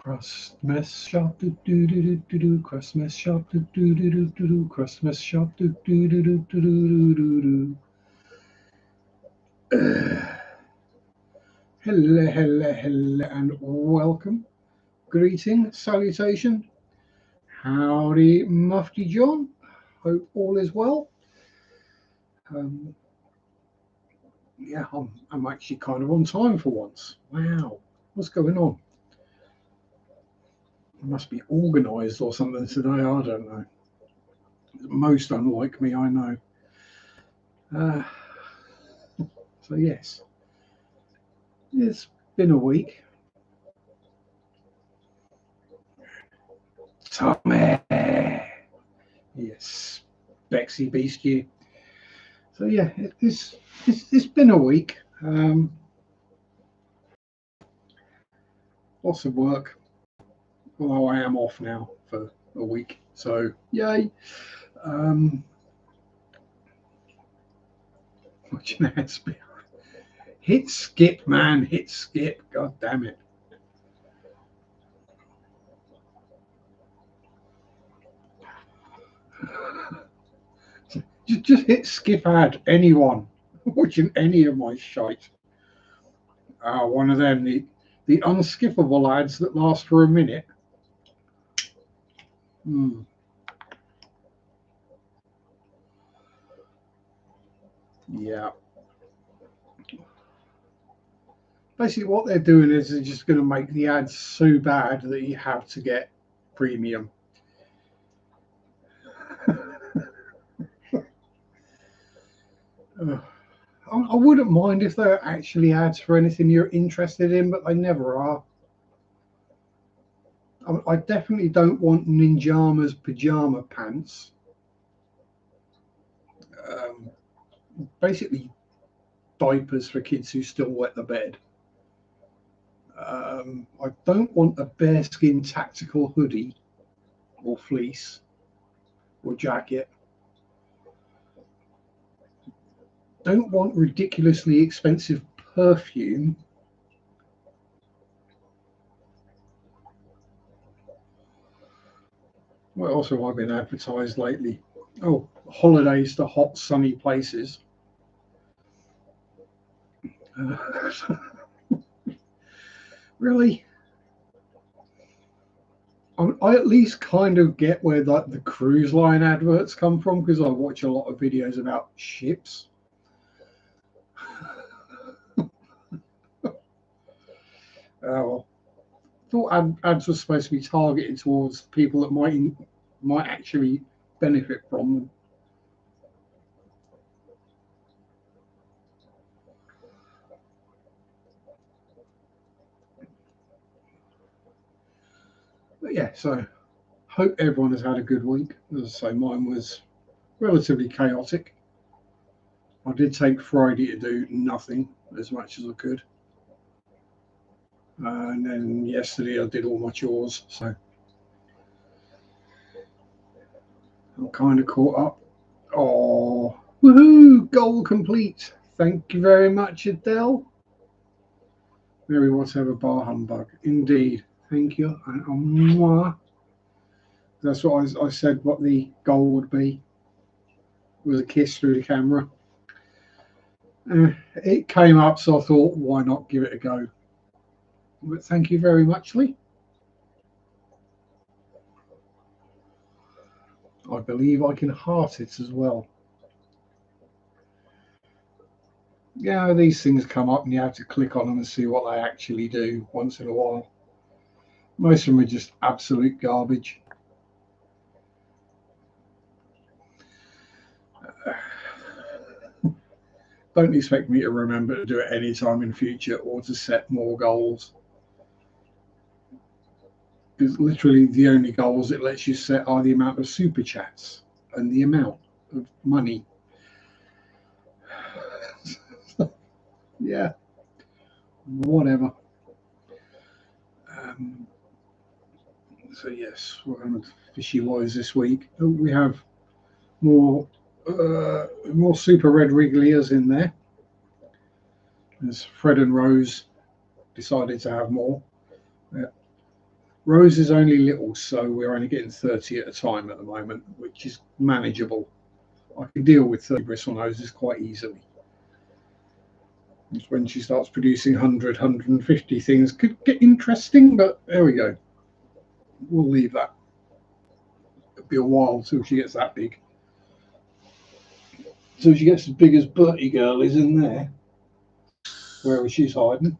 Crust mess shop do do do do do do. Crust mess shop do do do do do do. Crust mess shop do do do do do do do do. Hello, hello, hello, and welcome. Greeting, salutation. Howdy, Mufti John. Hope all is well. Um, yeah, I'm actually kind of on time for once. Wow, what's going on? I must be organised or something today. I don't know. Most unlike me, I know. So yes, it's been a week. Tommy, yes, Bexy Beast you. So yeah, it's been a week. Lots of work. Although I am off now for a week, so yay. Watching that hit skip, man, hit skip. God damn it. Just hit skip ad, anyone watching any of my shite. One of them, the unskippable ads that last for a minute. Yeah. Basically, what they're doing is they're just going to make the ads so bad that you have to get premium. I wouldn't mind if they're actually ads for anything you're interested in, but they never are. I definitely don't want Ninjama's pajama pants. Basically, diapers for kids who still wet the bed. I don't want a bearskin tactical hoodie or fleece or jacket. Don't want ridiculously expensive perfume. What else have I been advertised lately? Oh, holidays to hot, sunny places. Really? I at least kind of get where like the cruise line adverts come from because I watch a lot of videos about ships. Well, thought ads were supposed to be targeted towards people that might actually benefit from them. But yeah, so hope everyone has had a good week. As I say, mine was relatively chaotic. I did take Friday to do nothing as much as I could. And then yesterday I did all my chores, so I'm kind of caught up. Oh, woohoo! Goal complete. Thank you very much, Adele. Very whatever bar humbug. Indeed. Thank you. And mwah. That's what I said what the goal would be. Was a kiss through the camera. It came up, so I thought, why not give it a go? But thank you very much, Lee. I believe I can heart it as well. Yeah, these things come up and you have to click on them and see what they actually do once in a while. Most of them are just absolute garbage. Don't expect me to remember to do it any time in the future or to set more goals. Because literally the only goals it lets you set are the amount of super chats and the amount of money. Yeah, whatever. So yes, we're going to fishy wise this week. We have more super red wriggliers in there. As Fred and Rose decided to have more. Yeah. Rose is only little, so we're only getting 30 at a time at the moment, which is manageable. I can deal with 30 bristle noses quite easily. It's when she starts producing 100, 150 things could get interesting, but there we go. We'll leave that. It'll be a while till she gets that big. So she gets as big as Bertie Girl is in there, wherever she's hiding.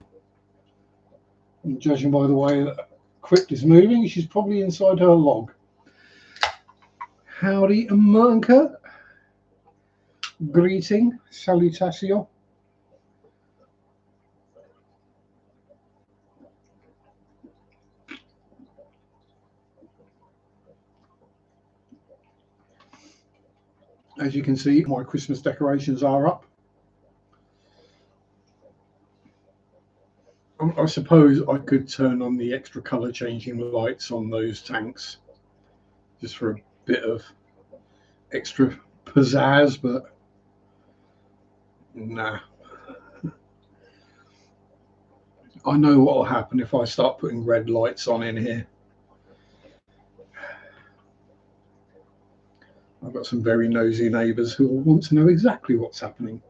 And judging by the way that Crypt is moving, she's probably inside her log. Howdy, Amanka. Greeting, salutation. As you can see, my Christmas decorations are up. I suppose I could turn on the extra colour changing lights on those tanks just for a bit of extra pizzazz, but nah. I know what will happen if I start putting red lights on in here. I've got some very nosy neighbours who will want to know exactly what's happening.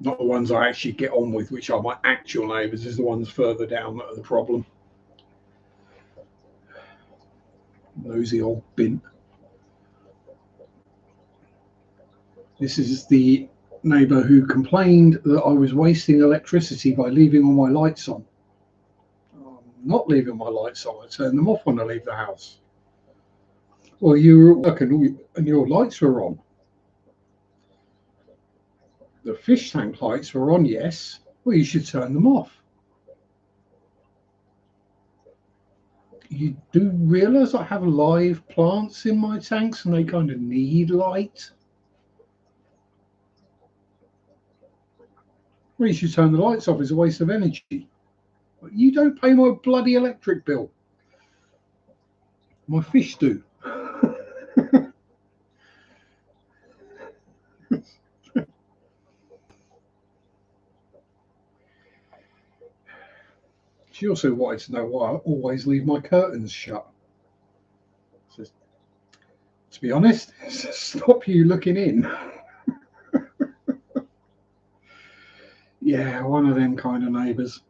Not the ones I actually get on with, which are my actual neighbours, is the ones further down that are the problem. Nosy old bint. This is the neighbour who complained that I was wasting electricity by leaving all my lights on. I'm not leaving my lights on. I turn them off when I leave the house. Well, you were at work and your lights were on. The fish tank lights were on, yes. Well, you should turn them off. You do realise I have live plants in my tanks and they kind of need light? Well, you should turn the lights off. It's a waste of energy. You don't pay my bloody electric bill. My fish do. She also wanted to know why I always leave my curtains shut. So, to be honest, stop you looking in. Yeah, one of them kind of neighbours.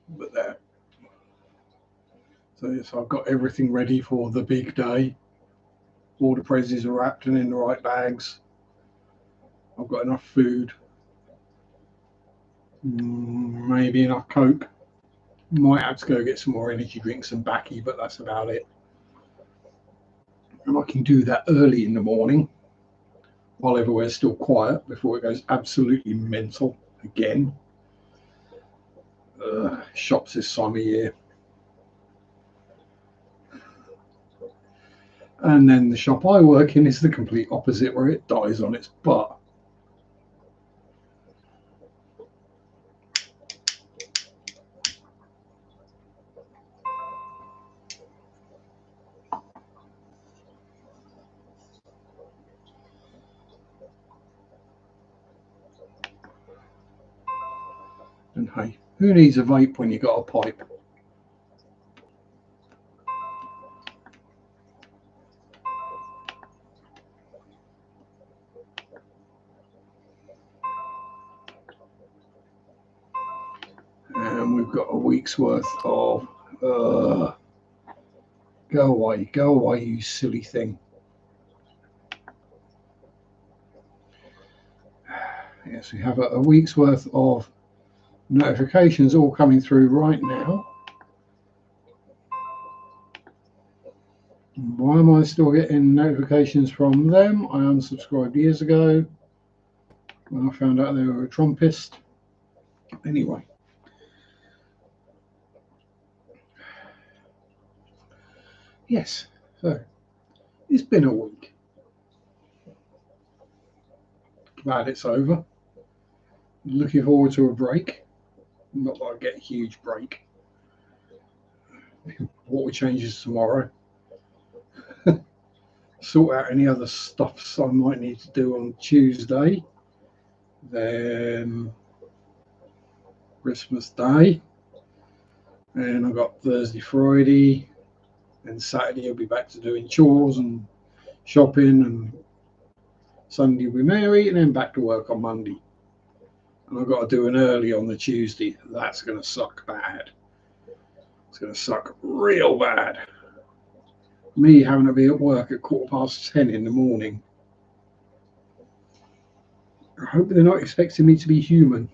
But there. So yes, I've got everything ready for the big day. All the prezzies are wrapped and in the right bags. I've got enough food. Maybe enough Coke. Might have to go get some more energy drinks and backy, but that's about it. And I can do that early in the morning while everywhere's still quiet before it goes absolutely mental again. Shops this time of year. And then the shop I work in is the complete opposite, where it dies on its butt. And hey, who needs a vape when you got a pipe? And we've got a week's worth of go away, you silly thing. Yes, we have a week's worth of notifications all coming through right now. Why am I still getting notifications from them? I unsubscribed years ago when I found out they were a Trumpist. Anyway. Yes, so it's been a week. Glad it's over. Looking forward to a break. Not that I get a huge break. Water changes tomorrow. Sort out any other stuffs I might need to do on Tuesday. Then Christmas Day. And I've got Thursday, Friday, and Saturday I'll be back to doing chores and shopping, and Sunday we'll be married, and then back to work on Monday. And I've got to do an early on the Tuesday. That's going to suck bad. It's going to suck real bad. Me having to be at work at 10:15 in the morning. I hope they're not expecting me to be human.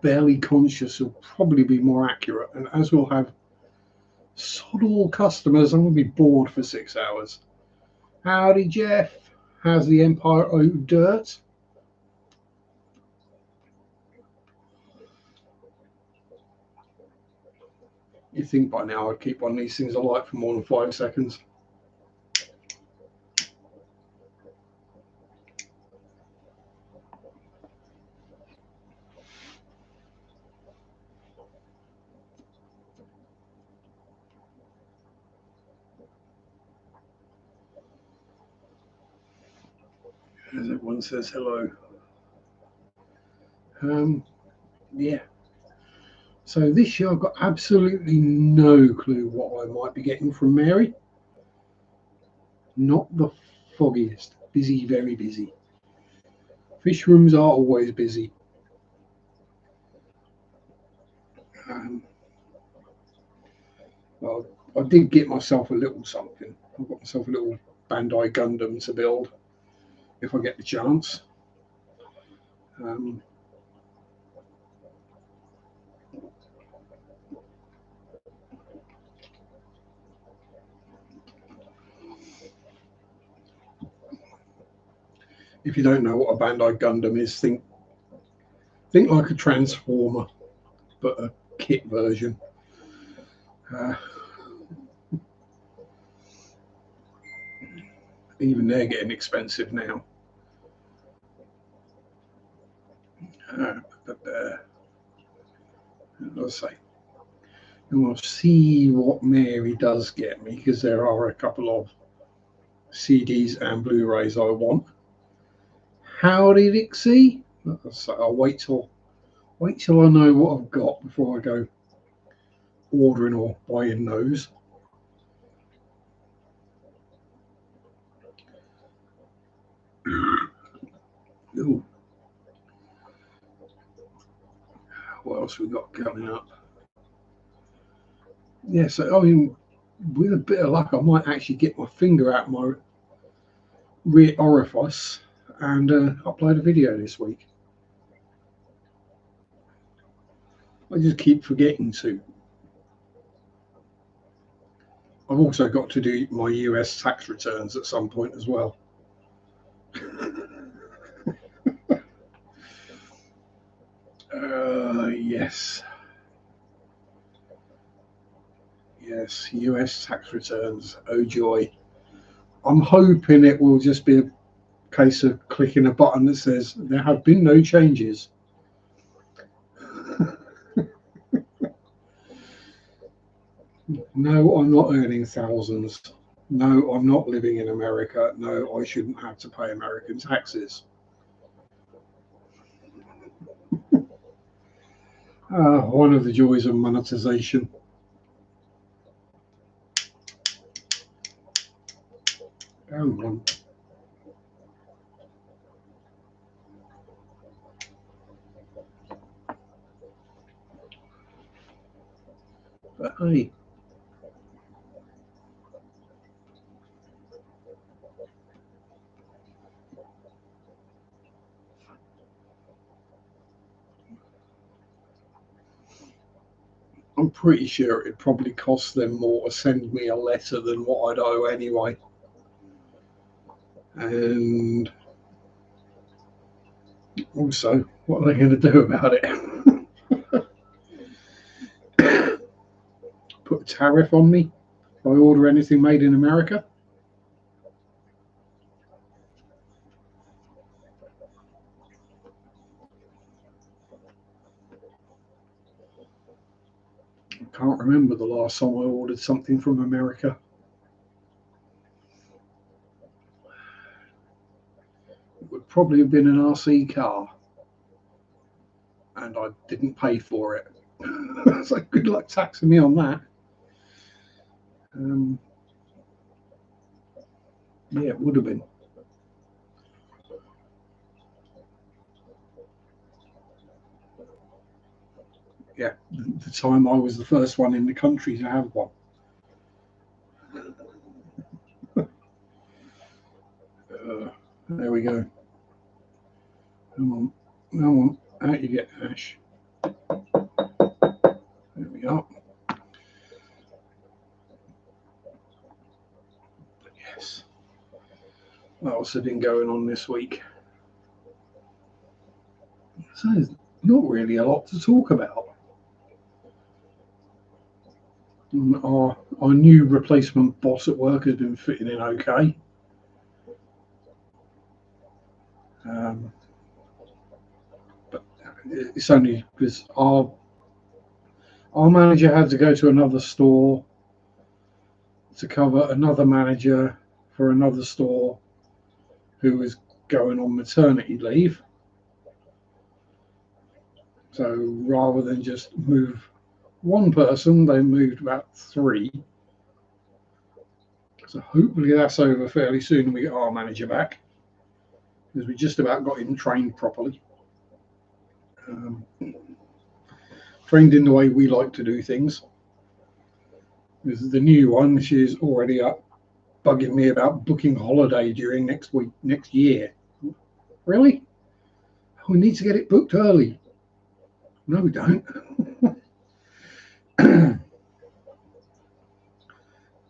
Barely conscious will probably be more accurate, and as we'll have sod all customers, I'm going to be bored for 6 hours. Howdy, Jeff. How's the Empire O Dirt? You'd think by now I'd keep one of these things alight for more than 5 seconds. As everyone says hello. Yeah. So this year I've got absolutely no clue what I might be getting from Mary. Not the foggiest. Busy, very busy. Fish rooms are always busy. Well, I did get myself a little something. I've got myself a little Bandai Gundam to build if I get the chance. If you don't know what a Bandai Gundam is, think like a Transformer, but a kit version. Even they're getting expensive now. I'll say, and we'll see what Mary does get me, because there are a couple of CDs and Blu-rays I want. Howdy, Dixie. So I'll wait till I know what I've got before I go ordering or buying those. Ooh. What else we got coming up? Yeah, so I mean, with a bit of luck, I might actually get my finger out my rear orifice and upload a video this week. I just keep forgetting to. I've also got to do my US tax returns at some point as well. Yes. Yes, US tax returns. Oh joy. I'm hoping it will just be a case of clicking a button that says there have been no changes. No, I'm not earning thousands. No, I'm not living in America. No, I shouldn't have to pay American taxes. One of the joys of monetization. Come on. But hey, I'm pretty sure it'd probably cost them more to send me a letter than what I'd owe anyway. And also, what are they going to do about it? Put a tariff on me? if I order anything made in America. I can't remember the last time I ordered something from America. It would probably have been an RC car, and I didn't pay for it. So good luck taxing me on that. Yeah, it would have been. Yeah, the time I was the first one in the country to have one. There we go. Come on, out you get, Ash. There we are. Yes. What else has been going on this week? So there's not really a lot to talk about. Our new replacement boss at work has been fitting in okay. But it's only because our manager had to go to another store to cover another manager for another store who was going on maternity leave. So rather than just move one person, they moved about 3. So hopefully that's over fairly soon and we get our manager back, because we just about got him trained properly. Trained in the way we like to do things. This is the new one. She's already up bugging me about booking holiday during next year. Really? We need to get it booked early. No, we don't.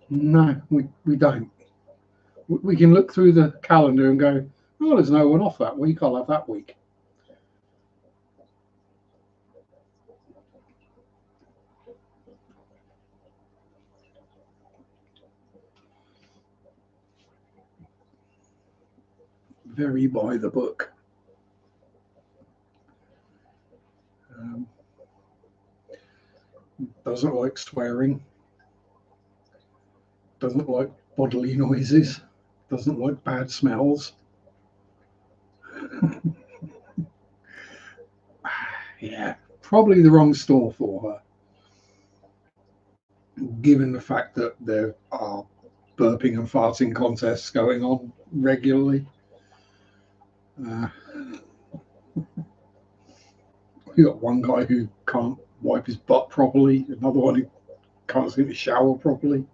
No, we don't. We can look through the calendar and go, oh, there's no one off that week. I'll have that week. Very by the book. Doesn't like swearing. Doesn't like bodily noises. Doesn't like bad smells. Yeah, probably the wrong store for her, given the fact that there are burping and farting contests going on regularly. We got one guy who can't wipe his butt properly, another one who can't seem to shower properly.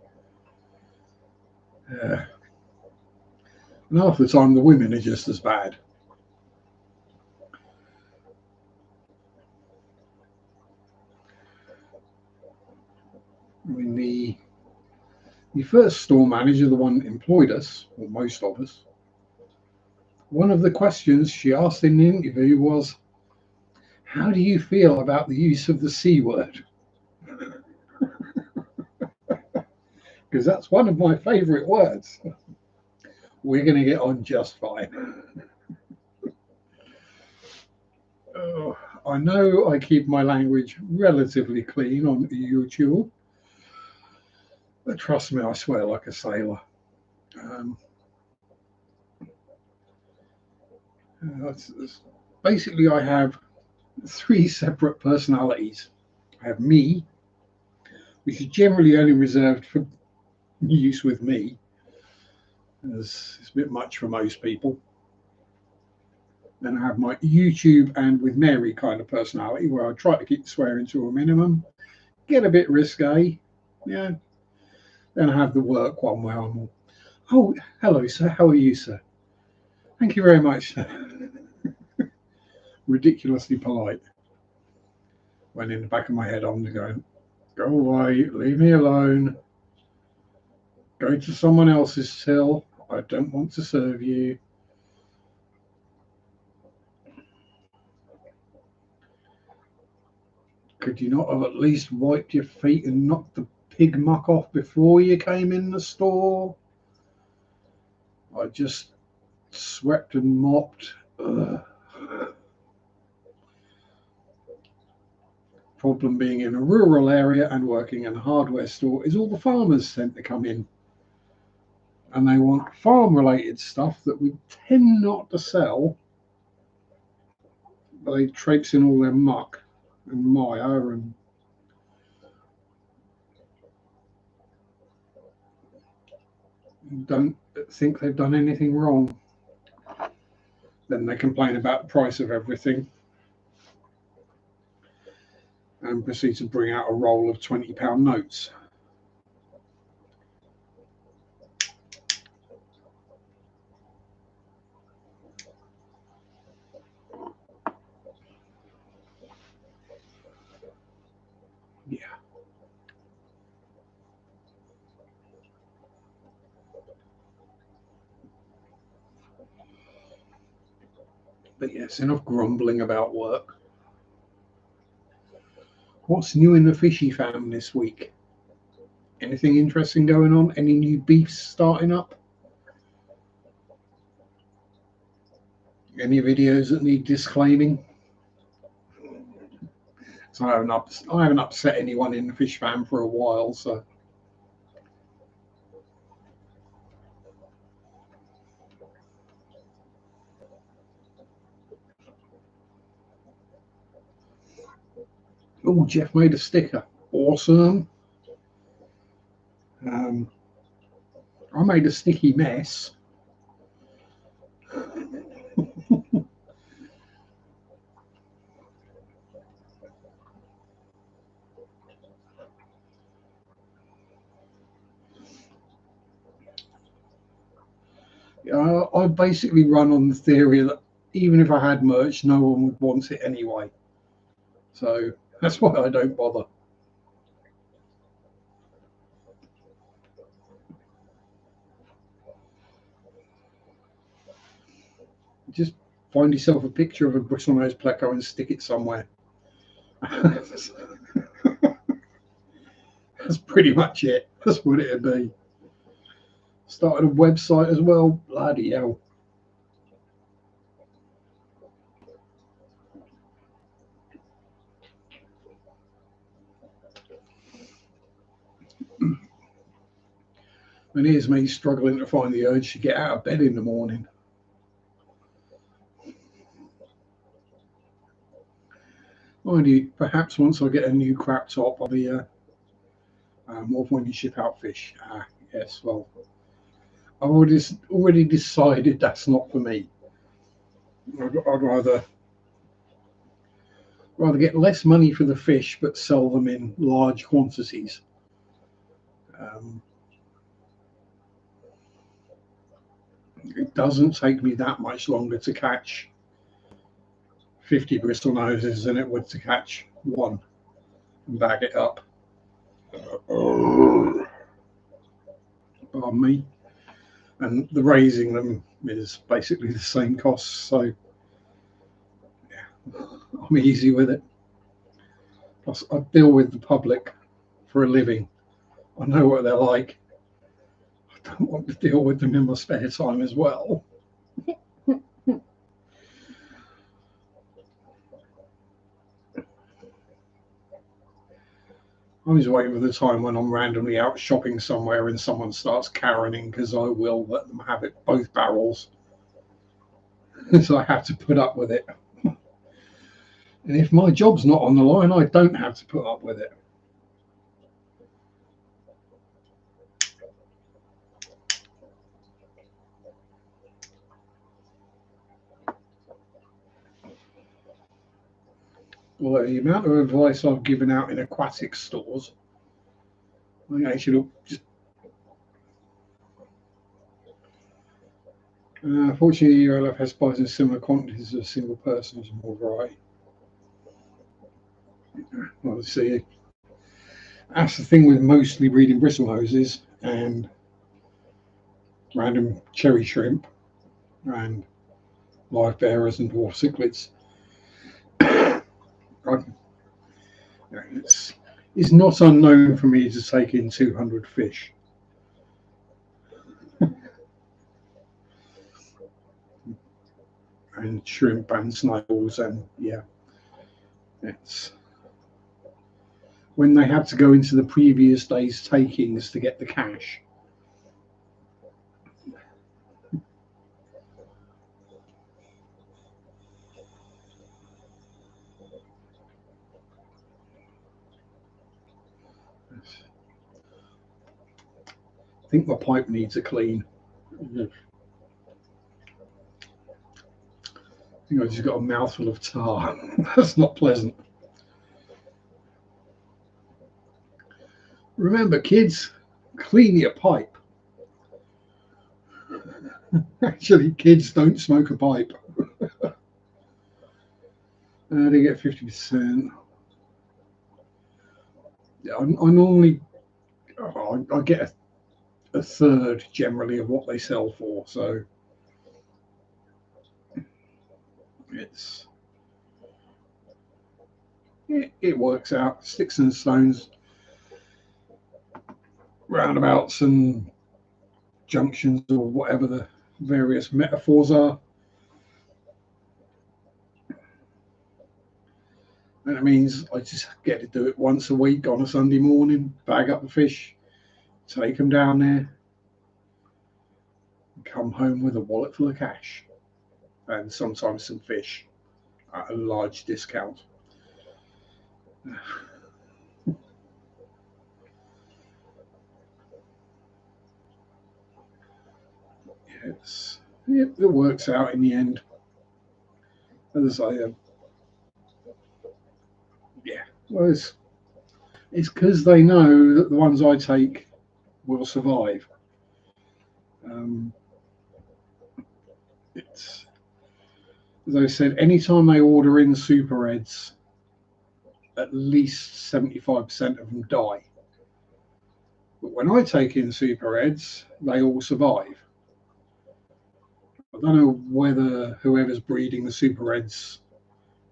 And half the time the women are just as bad. I mean, the first store manager, the one that employed us, or most of us, one of the questions she asked in the interview was, how do you feel about the use of the C word? Because that's one of my favourite words. We're going to get on just fine. I know I keep my language relatively clean on YouTube, but trust me, I swear like a sailor. Basically, I have 3 separate personalities. I have me, which is generally only reserved for use with me, as it's a bit much for most people. Then I have my YouTube and with Mary kind of personality, where I try to keep swearing to a minimum, get a bit risque, yeah. Then I have the work one where I'm all, oh, hello, sir, how are you, sir? Thank you very much, sir. Ridiculously polite. When in the back of my head, I'm going, go away, leave me alone, go to someone else's till, I don't want to serve you. Could you not have at least wiped your feet and knocked the pig muck off before you came in the store. I just swept and mopped. Ugh. Problem being in a rural area and working in a hardware store is all the farmers tend to come in and they want farm related stuff that we tend not to sell, but they traipse in all their muck and mire and don't think they've done anything wrong. Then they complain about the price of everything and proceed to bring out a roll of £20 notes. Yeah. But yes, enough grumbling about work. What's new in the fishy fam this week? Anything interesting going on? Any new beefs starting up? Any videos that need disclaiming? So I haven't upset anyone in the fish fam for a while, so. Oh, Jeff made a sticker. Awesome. I made a sticky mess. I basically run on the theory that even if I had merch, no one would want it anyway. So that's why I don't bother. Just find yourself a picture of a bristlenose pleco and stick it somewhere. That's pretty much it. That's what it'd be. Started a website as well. Bloody hell. And here's me struggling to find the urge to get out of bed in the morning. Mind you, perhaps once I get a new crap top, I'll be more when you ship out fish. Yes, well, I've already decided that's not for me. I'd rather get less money for the fish, but sell them in large quantities. It doesn't take me that much longer to catch 50 bristle noses than it would to catch one and bag it up. Pardon me. And the raising them is basically the same cost, so yeah, I'm easy with it. Plus, I deal with the public for a living. I know what they're like. I don't want to deal with them in my spare time as well. I'm just waiting for the time when I'm randomly out shopping somewhere and someone starts carroning, because I will let them have it, both barrels. So I have to put up with it. And if my job's not on the line, I don't have to put up with it. Although the amount of advice I've given out in aquatic stores, I think I should just. Fortunately, ULF has supplies in similar quantities as a single person as more variety. Well, see, that's the thing with mostly breeding bristlenoses and random cherry shrimp and live bearers and dwarf cichlids. It's not unknown for me to take in 200 fish. And shrimp and snails, and yeah, it's when they had to go into the previous day's takings to get the cash. I think my pipe needs a clean. I think I just got a mouthful of tar. That's not pleasant. Remember, kids, clean your pipe. Actually, kids don't smoke a pipe. They get 50%. Yeah, I normally I get a third generally of what they sell for, so it's it works out. Sticks and stones, roundabouts and junctions, or whatever the various metaphors are. And it means I just get to do it once a week on a Sunday morning, bag up the fish, take them down there, and come home with a wallet full of cash and sometimes some fish at a large discount. It works out in the end. As I say, yeah, well, it's because they know that the ones I take will survive. Um, it's as I said, anytime they order in super reds, at least 75% of them die. But when I take in super reds, they all survive. I don't know whether whoever's breeding the super reds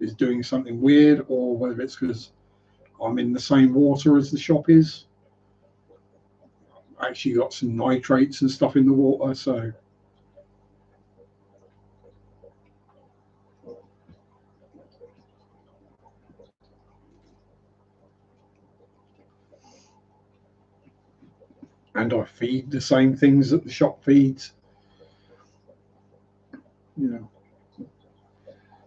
is doing something weird, or whether it's because I'm in the same water as the shop is. I actually got some nitrates and stuff in the water, so and I feed the same things that the shop feeds. You know,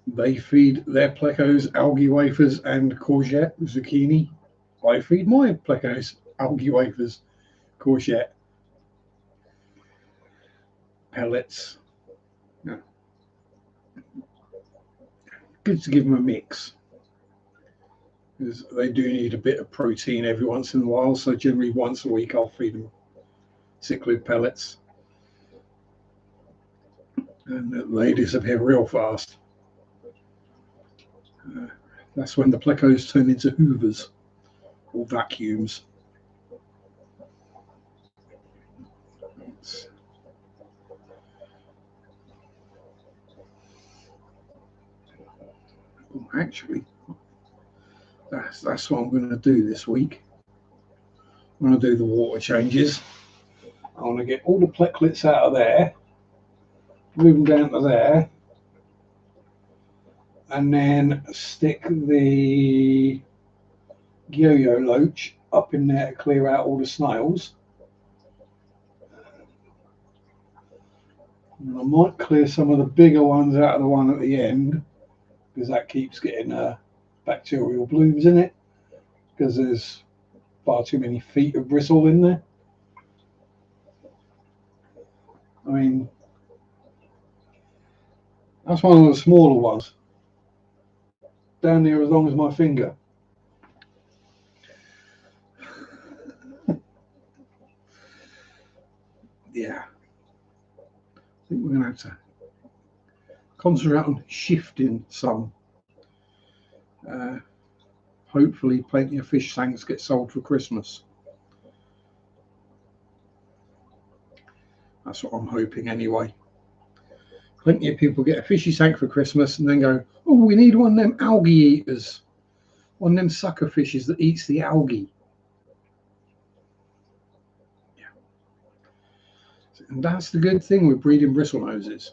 they feed their plecos algae wafers and courgette zucchini. I feed my plecos algae wafers, courgette, pellets. Yeah. Good to give them a mix, because they do need a bit of protein every once in a while. So generally once a week I'll feed them cichlid pellets, and they disappear real fast. That's when the plecos turn into hoovers or vacuums. Actually, that's what I'm going to do this week. I'm going to do the water changes. I want to get all the plecklets out of there, move them down to there, and then stick the yo-yo loach up in there to clear out all the snails. And I might clear some of the bigger ones out of the one at the end, because that keeps getting bacterial blooms in it, because there's far too many feet of bristle in there. I mean, that's one of the smaller ones, down there as long as my finger. Yeah, I think we're going to have to concentrate on shifting some. Hopefully plenty of fish tanks get sold for Christmas. That's what I'm hoping anyway. Plenty of people get a fishy tank for Christmas and then go, oh, we need one of them algae eaters. on them sucker fishes that eats the algae. Yeah. And that's the good thing with breeding bristlenoses.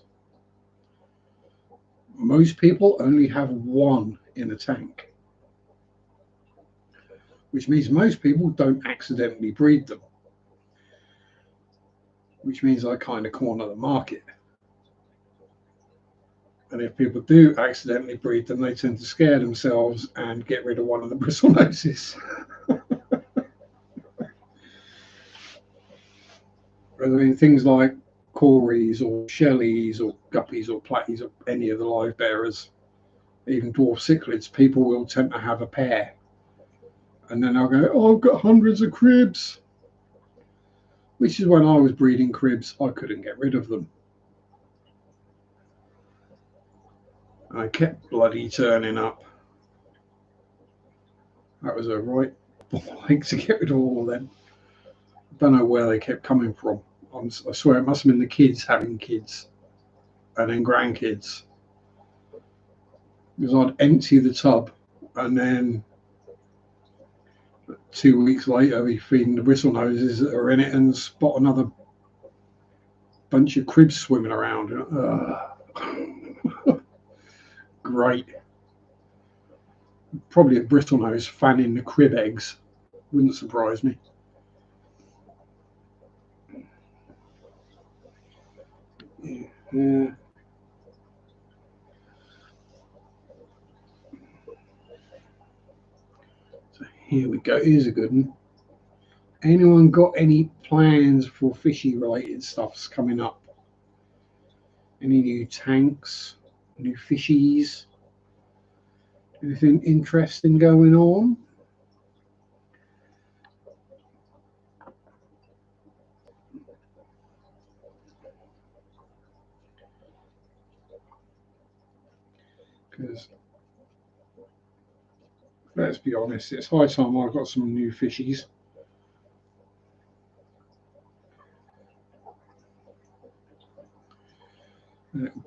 Most people only have one in a tank, which means most people don't accidentally breed them, which means I kind of corner the market. And if people do accidentally breed them, they tend to scare themselves and get rid of one of the bristlenoses. I mean, things like cories or shellies or guppies or platies or any of the live bearers, even dwarf cichlids, people will tend to have a pair. And then I'll go, oh, I've got hundreds of cribs. Which is when I was breeding cribs, I couldn't get rid of them. I kept bloody turning up. That was a right ball to get rid of all of them. I don't know where they kept coming from. I swear it must have been the kids having kids and then grandkids. Because I'd empty the tub and then 2 weeks later I'd be feeding the bristlenoses that are in it and spot another bunch of cribs swimming around. Great. Probably a bristlenose fanning the crib eggs. Wouldn't surprise me. Yeah. So here we go. Here's a good one. Anyone got any plans for fishy related stuffs coming up? Any new tanks, new fishies? Anything interesting going on? Because let's be honest, it's high time I've got some new fishies.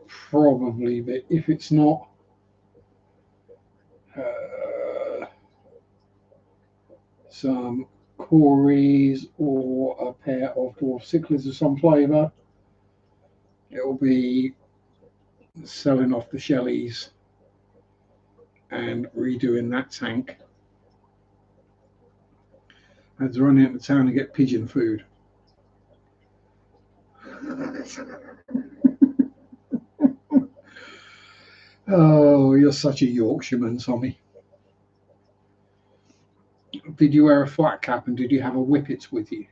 Probably, but if it's not some cories or a pair of dwarf cichlids of some flavour, it'll be selling off the shellies and redoing that tank. I had to run into town to get pigeon food. Oh, you're such a Yorkshireman, Tommy. Did you wear a flat cap and did you have a whippet with you?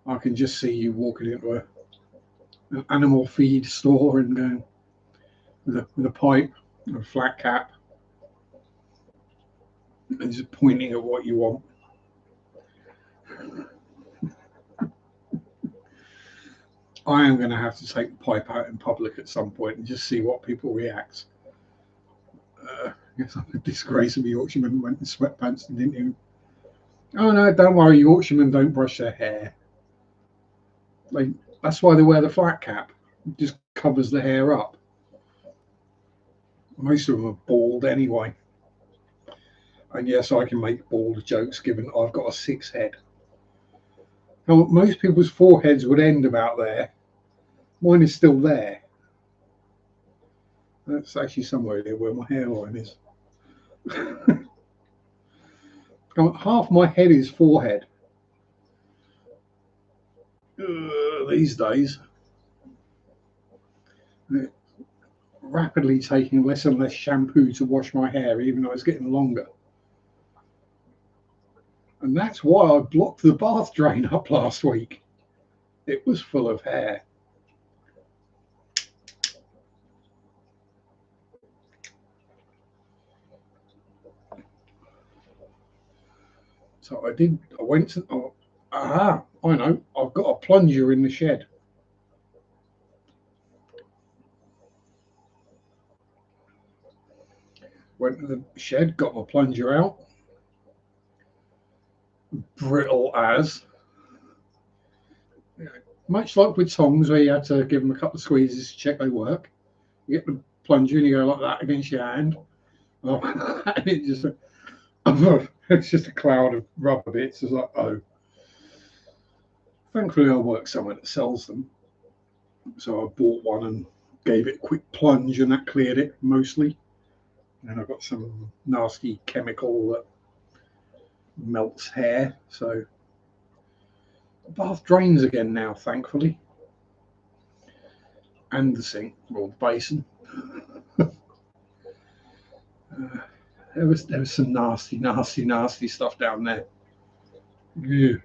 I can just see you walking into an animal feed store and going with a pipe and a flat cap and just pointing at what you want. I am going to have to take the pipe out in public at some point and just see what people react. I guess I'm a disgrace of a Yorkshireman went in sweatpants and didn't even. Oh no, don't worry, Yorkshiremen don't brush their hair. That's why they wear the flat cap. It just covers the hair up. Most of them are bald anyway. And yes, I can make bald jokes given I've got a 6 head. Now, most people's foreheads would end about there. Mine is still there. That's actually somewhere there where my hairline is. Half my head is forehead. These days. Rapidly taking less and less shampoo to wash my hair, even though it's getting longer. And that's why I blocked the bath drain up last week. It was full of hair. So I went to, I know, I've got a plunger in the shed. Went to the shed, got my plunger out, brittle as. Much like with tongs, where you had to give them a couple of squeezes to check they work. You get the plunger and you go like that against your hand. And it just, it's just a cloud of rubber bits. It's like, oh. Thankfully, I work somewhere that sells them. So I bought one and gave it a quick plunge, and that cleared it mostly. And I got some nasty chemical that melts hair. So the bath drains again now, thankfully. And the sink, or the basin. There was some nasty stuff down there. Yeah.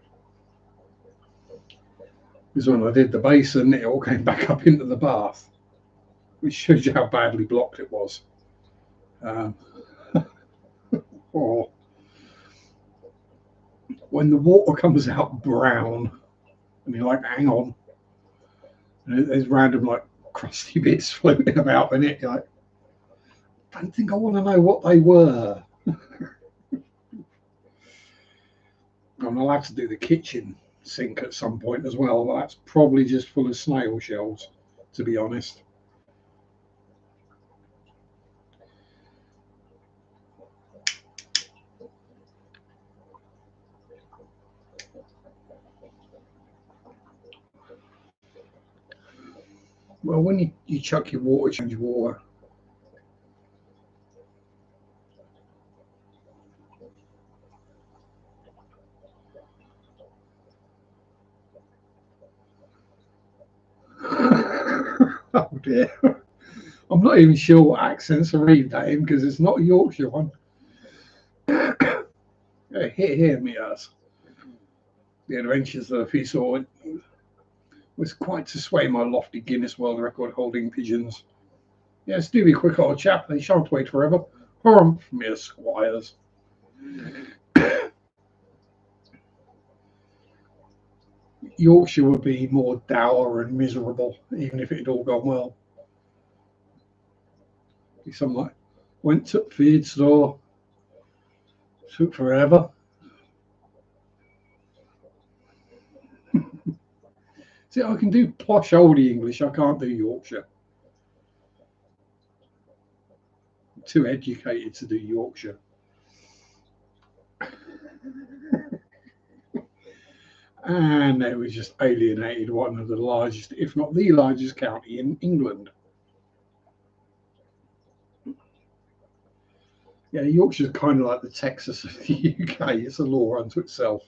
Because when I did the basin, it all came back up into the bath, which shows you how badly blocked it was. Or when the water comes out brown, and you're like, hang on, and there's random like crusty bits floating about in it. You're like, I don't think I want to know what they were. I'm allowed to do the kitchen sink at some point as well, but that's probably just full of snail shells, to be honest. Well, when you chuck your water, change water. Oh dear. I'm not even sure what accents are read that in because it's not a Yorkshire one. Hear me us. The adventures of he saw was quite to sway my lofty Guinness World Record holding pigeons. Yes, do be quick, old chap. They shan't wait forever. Harumph, mere squires. Yorkshire would be more dour and miserable, even if it had all gone well. Be something like, went to the feed store, took forever. See, I can do posh oldie English, I can't do Yorkshire. I'm too educated to do Yorkshire. And they was just alienated one of the largest, if not the largest county in England. Yeah, Yorkshire's kind of like the Texas of the UK. It's a law unto itself.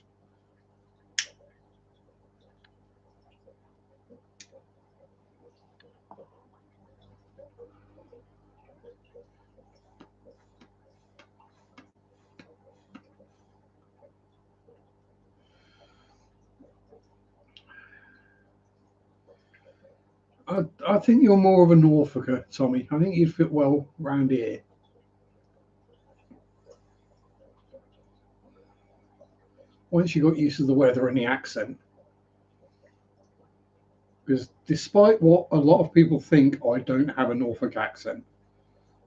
I think you're more of a Norfolker, Tommy. I think you'd fit well round here. Once you got used to the weather and the accent. Because despite what a lot of people think, I don't have a Norfolk accent.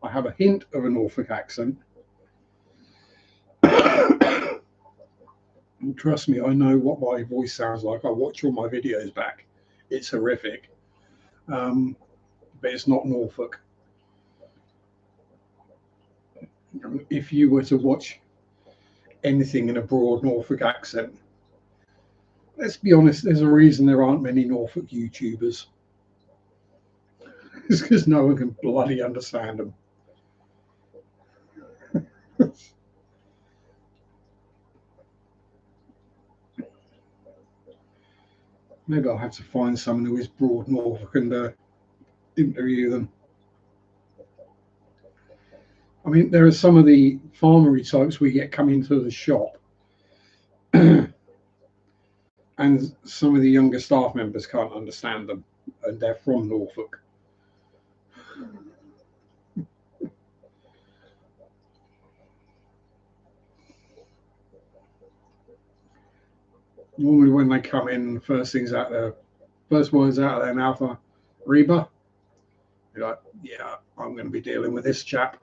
I have a hint of a Norfolk accent. And trust me, I know what my voice sounds like. I watch all my videos back. It's horrific. But it's not Norfolk. If you were to watch anything in a broad Norfolk accent, let's be honest, there's a reason there aren't many Norfolk YouTubers. It's because no one can bloody understand them. Maybe I'll have to find someone who is broad Norfolk and interview them. I mean, there are some of the farmery types we get coming to the shop, and some of the younger staff members can't understand them, and they're from Norfolk. Normally, when they come in, first words out of their mouth are Reba. You're like, yeah, I'm going to be dealing with this chap.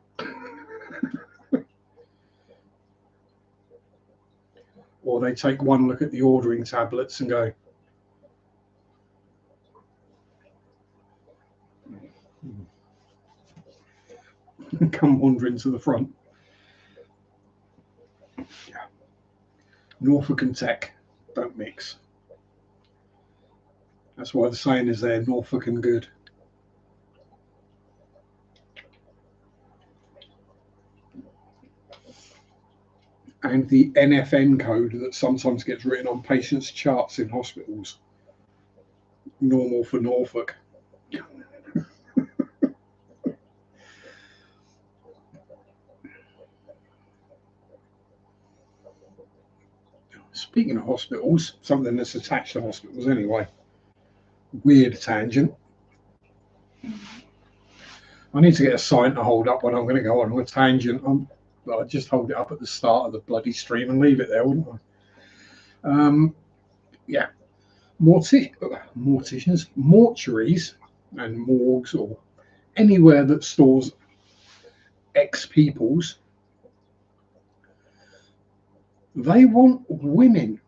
or they take one look at the ordering tablets and go, come wandering to the front. Yeah. Norfolk and Tech don't mix. That's why the saying is there, Norfolk and good. And the NFN code that sometimes gets written on patients' charts in hospitals. Normal for Norfolk. Speaking of hospitals, something that's attached to hospitals anyway. Weird tangent. I need to get a sign to hold up when I'm going to go on a tangent. I'd just hold it up at the start of the bloody stream and leave it there, wouldn't I? Yeah. Morticians, mortuaries and morgues, or anywhere that stores ex-peoples, they want women,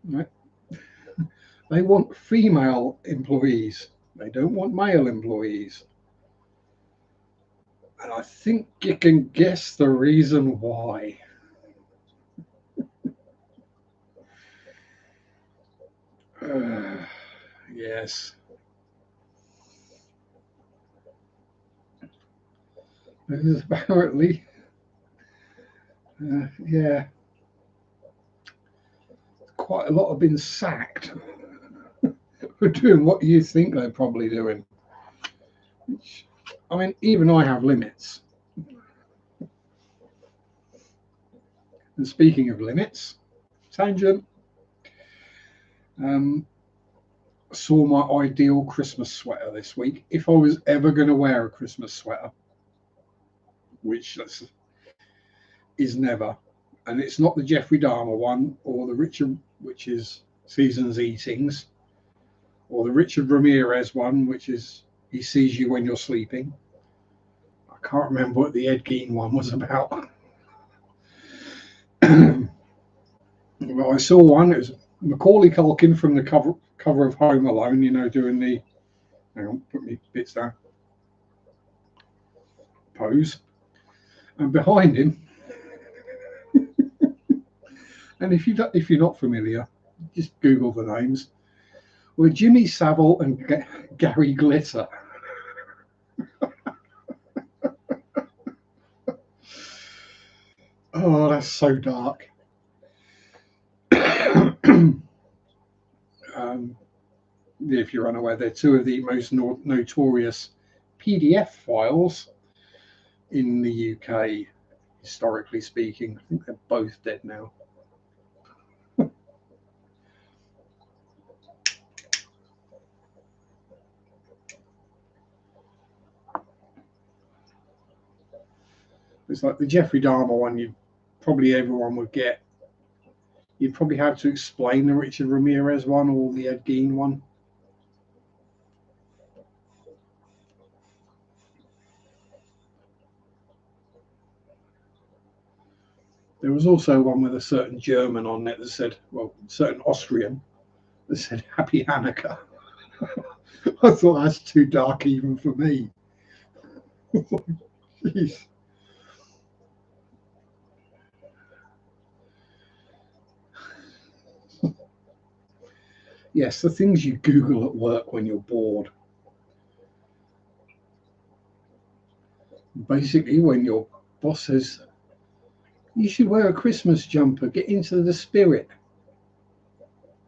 right? They want female employees. They don't want male employees. And I think you can guess the reason why. Yes. Because apparently, yeah, quite a lot have been sacked for doing what you think they're probably doing. Which, I mean, even I have limits. And speaking of limits, tangent, saw my ideal Christmas sweater this week. If I was ever going to wear a Christmas sweater, which is never, and it's not the Jeffrey Dahmer one, or the Richard, which is Season's Eatings, or the Richard Ramirez one, which is He Sees You When You're Sleeping. I can't remember what the Ed Gein one was about. Well, I saw one. It was Macaulay Culkin from the cover of Home Alone, you know, doing the, hang on, put me bits down, pose. And behind him, and if you're not familiar, just Google the names, were Jimmy Savile and Gary Glitter. Oh, that's so dark. If you're unaware, they're two of the most notorious PDF files in the UK, historically speaking. I think they're both dead now. It's like the Jeffrey Dahmer one, everyone would get. You'd probably have to explain the Richard Ramirez one or the Ed Gein one. There was also one with a certain German on it that said, well, certain Austrian that said Happy Hanukkah. I thought that's too dark even for me. Jeez. Yes, the things you Google at work when you're bored. Basically, when your boss says, you should wear a Christmas jumper, get into the spirit.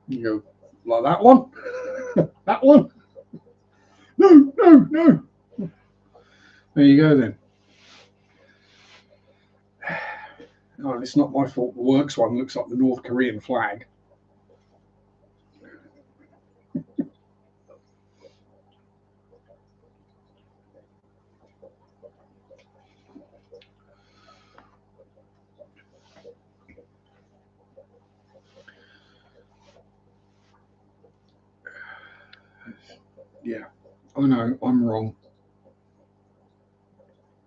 You go, like that one? That one? No, no, no. There you go then. Oh, it's not my fault. The works one looks like the North Korean flag. Yeah, I know, I'm wrong.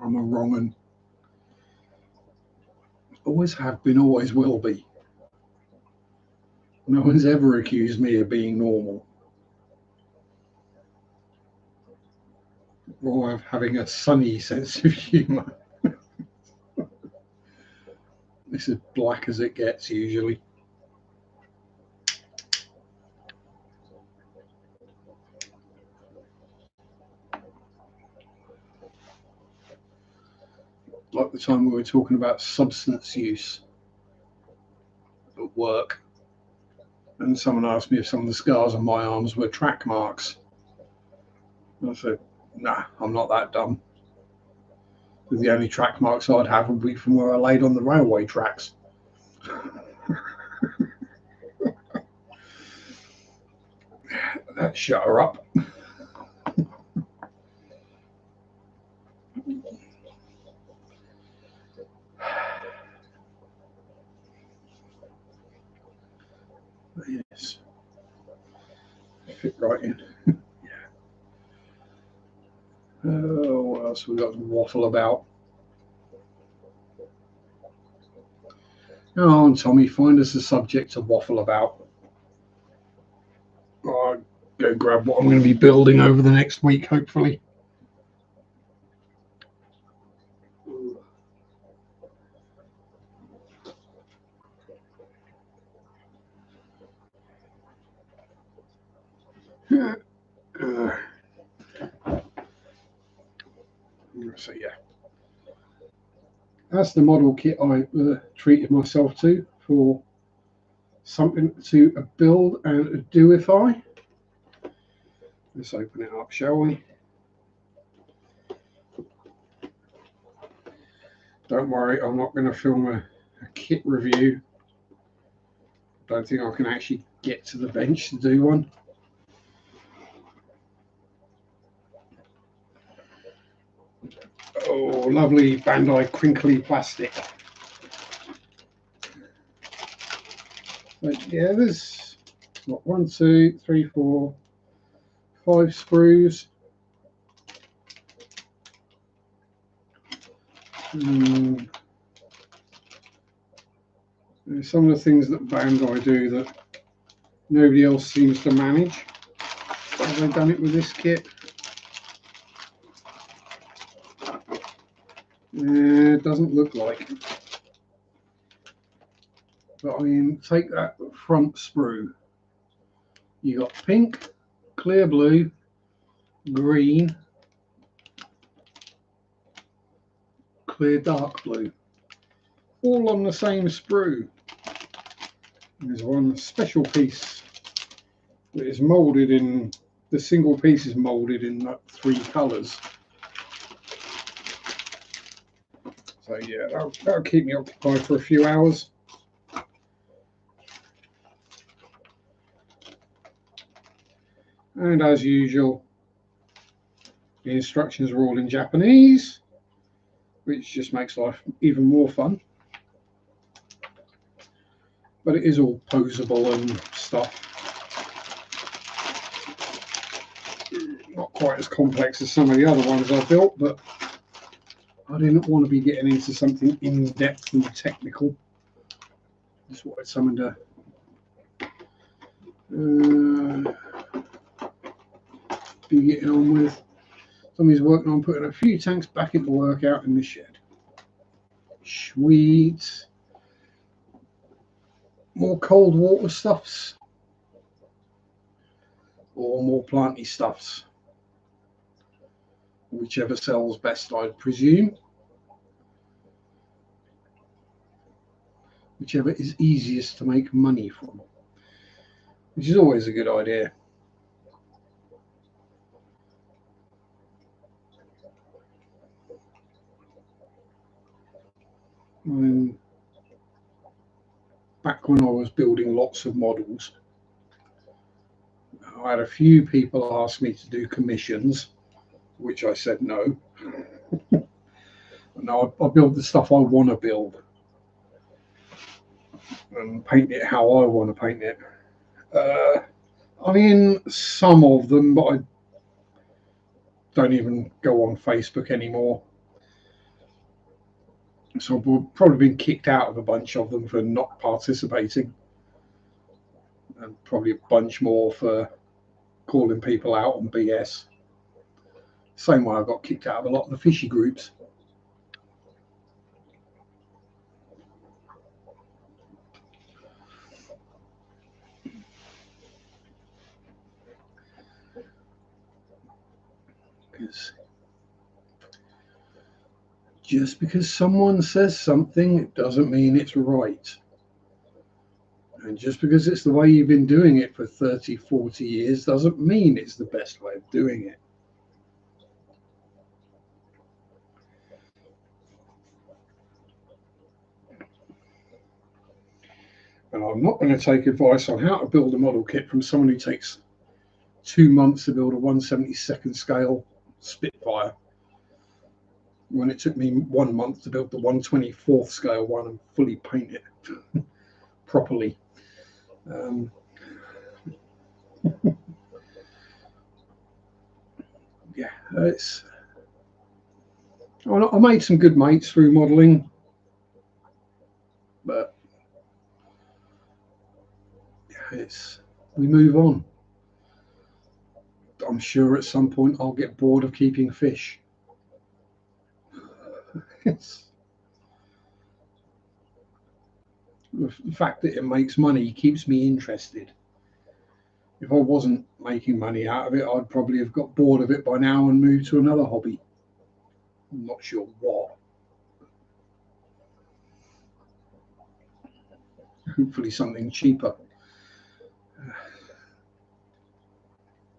I'm a wrong un. Always have been, always will be. No one's ever accused me of being normal or of having a sunny sense of humour. This is black as it gets usually. Like the time we were talking about substance use at work, and someone asked me if some of the scars on my arms were track marks. I said, nah, I'm not that dumb. The only track marks I'd have would be from where I laid on the railway tracks. That shut her up. Yes. Fit right in. Yeah. Oh, what else we got to waffle about? Oh, and Tommy, find us a subject to waffle about. I'll go grab what I'm going to be building over the next week, hopefully. So yeah, that's the model kit I treated myself to for something to build and doify. Let's open it up, shall we? Don't worry, I'm not going to film a kit review. Don't think I can actually get to the bench to do one. Oh, lovely Bandai crinkly plastic. But yeah, there's what, 1, 2, 3, 4, 5 screws. Some of the things that Bandai do that nobody else seems to manage. Have they done it with this kit? It doesn't look like. But I mean, take that front sprue. You got pink, clear blue, green, clear dark blue, all on the same sprue. There's one special piece that is molded in, the single piece is molded in 3 colours. So yeah, that'll keep me occupied for a few hours. And as usual, the instructions are all in Japanese, which just makes life even more fun. But it is all posable and stuff. Not quite as complex as some of the other ones I've built, but I didn't want to be getting into something in-depth and technical. Just wanted someone to be getting on with. Somebody's working on putting a few tanks back into work out in the shed. Sweet. More cold water stuffs or more planty stuffs, whichever sells best, I'd presume. Whichever is easiest to make money from, which is always a good idea. Back when I was building lots of models, I had a few people ask me to do commissions, which I said no. No, I build the stuff I want to build and paint it how I want to paint it. I mean, some of them, but I don't even go on Facebook anymore. So I've probably been kicked out of a bunch of them for not participating. and probably a bunch more for calling people out on BS. Same way I got kicked out of a lot of the fishy groups. Because just because someone says something, it doesn't mean it's right. And just because it's the way you've been doing it for 30, 40 years doesn't mean it's the best way of doing it. And I'm not going to take advice on how to build a model kit from someone who takes 2 months to build a 1/72nd scale Spitfire, when it took me 1 month to build the 1/24th scale one and fully paint it properly. Yeah, I made some good mates through modelling, but we move on. I'm sure at some point I'll get bored of keeping fish. The fact that it makes money keeps me interested. If I wasn't making money out of it, I'd probably have got bored of it by now and moved to another hobby. I'm not sure what. Hopefully something cheaper.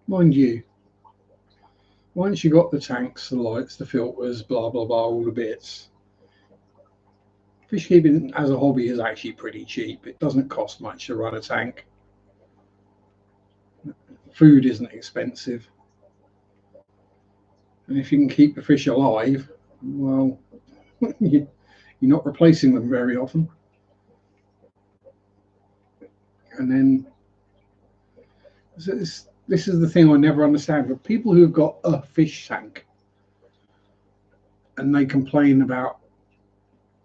Mind you, once you got the tanks, the lights, the filters, blah, blah, blah, all the bits, fish keeping as a hobby is actually pretty cheap. It doesn't cost much to run a tank. Food isn't expensive. And if you can keep the fish alive, well, you're not replacing them very often. And then this is the thing I never understand. But people who have got a fish tank and they complain about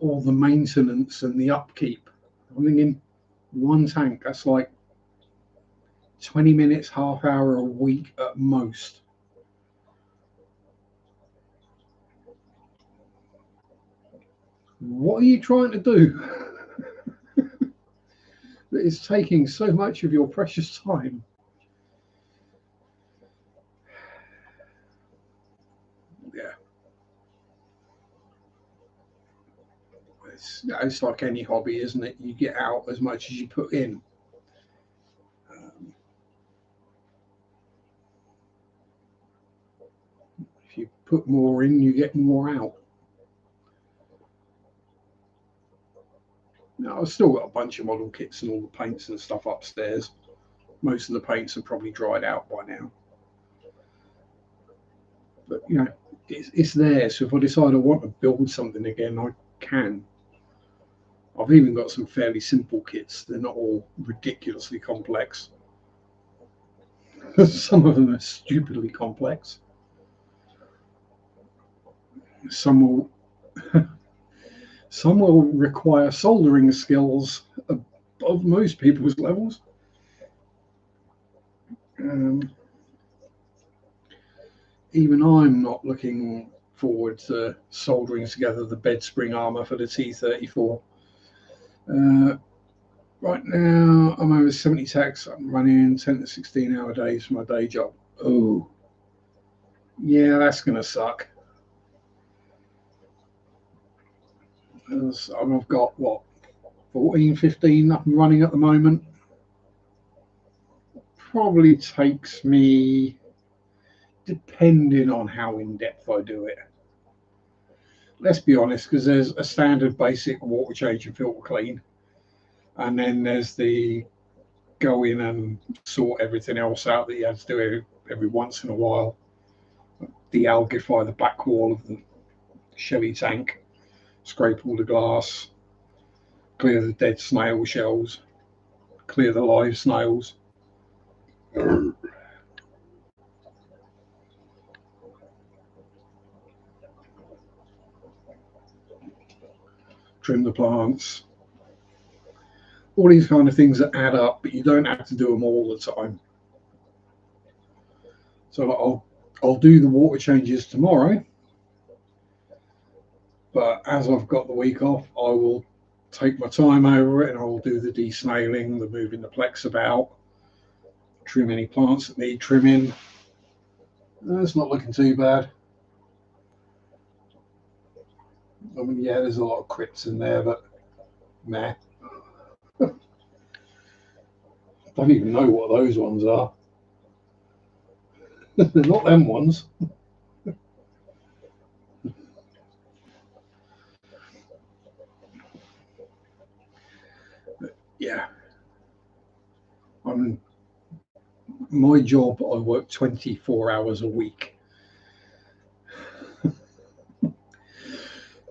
all the maintenance and the upkeep. I'm thinking, one tank, that's like 20 minutes, half hour a week at most. What are you trying to do that is taking so much of your precious time? Yeah. It's like any hobby, isn't it? You get out as much as you put in. If you put more in, you get more out. Now, I've still got a bunch of model kits and all the paints and stuff upstairs. Most of the paints are probably dried out by now. But, you know, it's there. So if I decide I want to build something again, I can. I've even got some fairly simple kits. They're not all ridiculously complex. Some of them are stupidly complex. Some will require soldering skills above most people's levels. Even I'm not looking forward to soldering together the bed spring armor for the T-34. Right now, I'm over 70 tax. I'm running 10 to 16 hour days for my day job. Oh, yeah, that's going to suck. I've got, what, 14, 15 up and running at the moment. Probably takes me, depending on how in-depth I do it. Let's be honest, because there's a standard basic water change and filter clean. And then there's the go in and sort everything else out that you have to do every once in a while. De-algify the back wall of the Shelly tank, scrape all the glass, clear the dead snail shells, clear the live snails. Trim the plants. All these kind of things that add up, but you don't have to do them all the time. So I'll do the water changes tomorrow, but as I've got the week off, I will take my time over it and I'll do the desnailing, the moving the plex about, trim any plants that need trimming. It's not looking too bad. I mean, yeah, there's a lot of crits in there, but meh. Don't even know what those ones are. They're not them ones. But yeah. My job, I work 24 hours a week.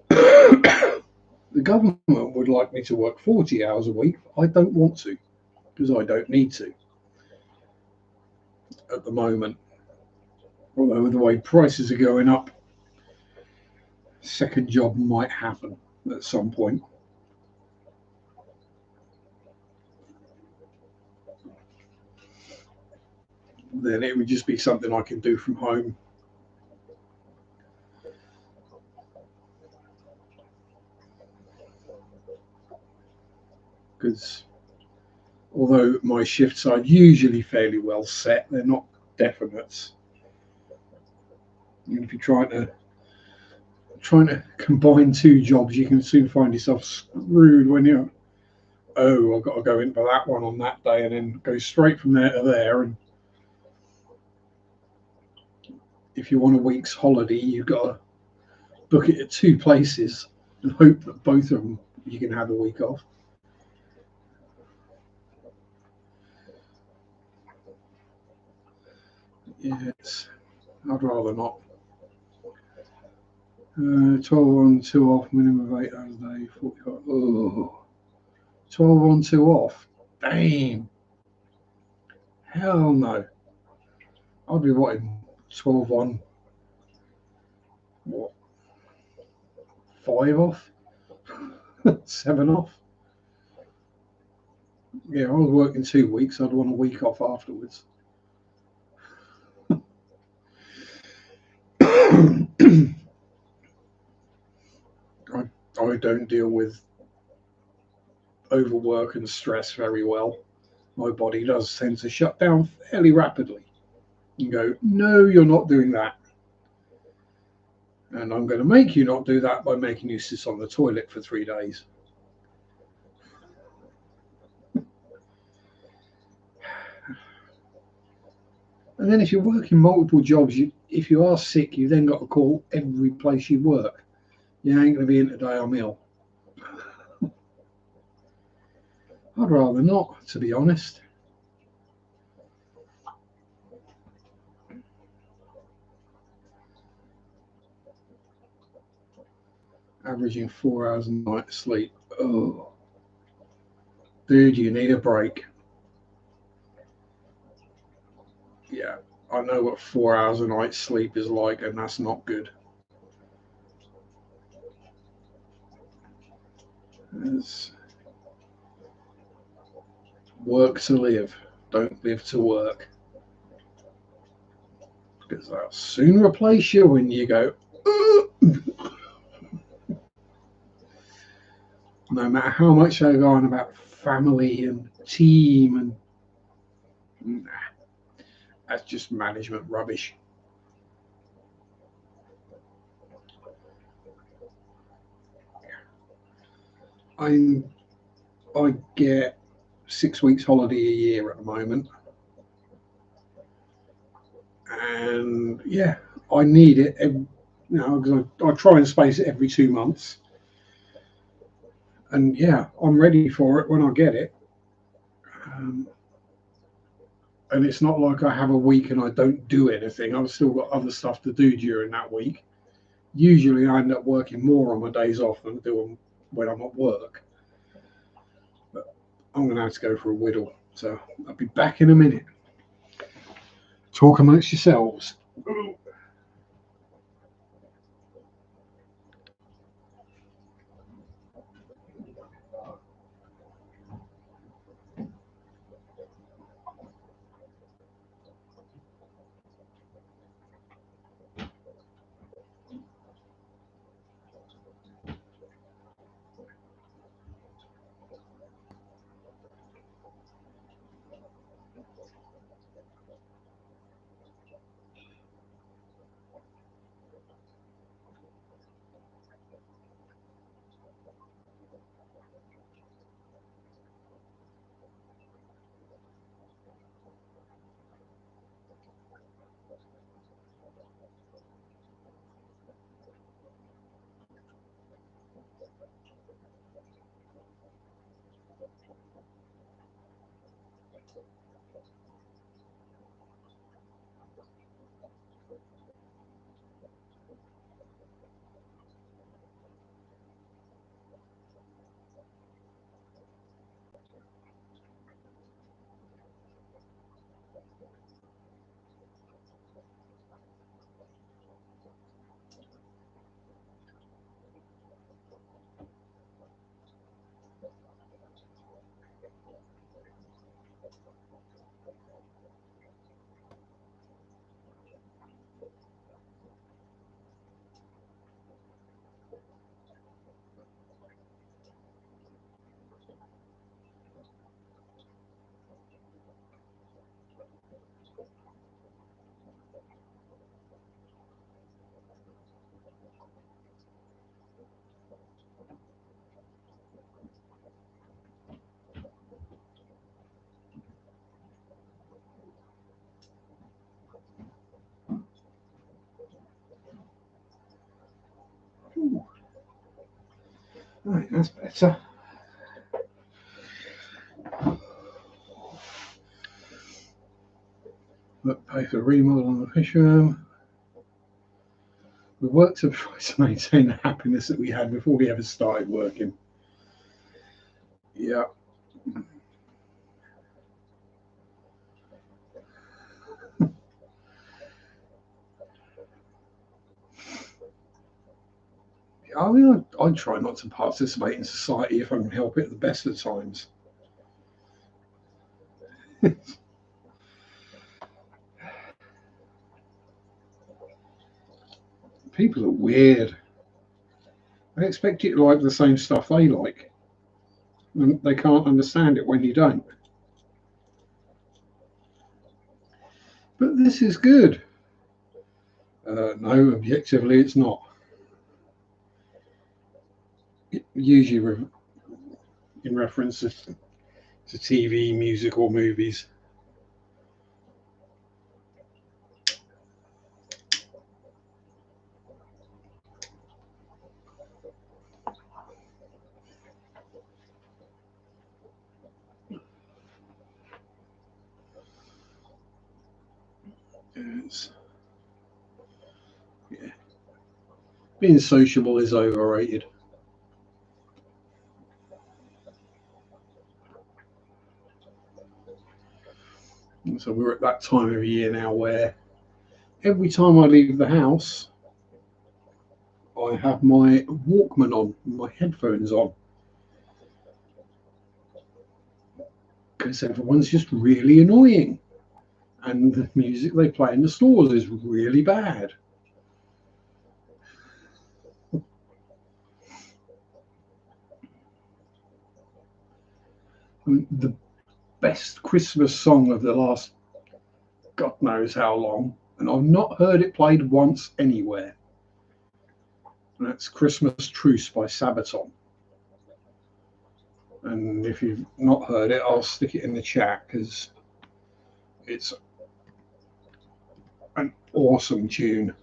The government would like me to work 40 hours a week. I don't want to because I don't need to at the moment. Although with the way prices are going up, second job might happen at some point. Then it would just be something I can do from home. Because although my shifts are usually fairly well set, they're not definites. And if you're trying to combine two jobs, you can soon find yourself screwed when you're, oh, I've got to go into that one on that day and then go straight from there to there. And if you want a week's holiday, you've got to book it at two places and hope that both of them you can have a week off. Yes, I'd rather not. 12 on, 2 off, minimum of 8 hours a day, 45. Oh, 12 on, 2 off. Damn. Hell no. I'd be wanting 12 on, what, 5 off? 7 off? Yeah, I was working 2 weeks. I'd want a week off afterwards. I don't deal with overwork and stress very well. My body does tend to shut down fairly rapidly and go, no, you're not doing that. And I'm going to make you not do that by making you sit on the toilet for 3 days. And then if you're working multiple jobs, if you are sick, you then got to call every place you work. You ain't going to be in today, I'm ill. I'd rather not, to be honest. Averaging 4 hours a night sleep. Oh, dude, you need a break. Yeah, I know what 4 hours a night sleep is like, and that's not good. It's work to live, don't live to work. Because they'll soon replace you when you go, no matter how much I go on about family and team, and nah, that's just management rubbish. I get 6 weeks holiday a year at the moment, and yeah, I need it. Because I try and space it every 2 months, and yeah, I'm ready for it when I get it. And it's not like I have a week and I don't do anything. I've still got other stuff to do during that week. Usually, I end up working more on my days off than I do when I'm at work. But I'm going to have to go for a whittle. So I'll be back in a minute. Talk amongst yourselves. Right, that's better. Look, pay for remodel on the fish room. We worked to try to maintain the happiness that we had before we ever started working. Yeah. I mean, I try not to participate in society if I can help it at the best of times. People are weird. They expect you to like the same stuff they like, and they can't understand it when you don't. But this is good. No, objectively, it's not. Usually in reference to TV, music, or movies. It's, yeah. Being sociable is overrated. So we're at that time of year now where every time I leave the house, I have my Walkman on, my headphones on, because everyone's just really annoying. And the music they play in the stores is really bad. The best Christmas song of the last God knows how long, and I've not heard it played once anywhere. And that's Christmas Truce by Sabaton. And if you've not heard it, I'll stick it in the chat because it's an awesome tune.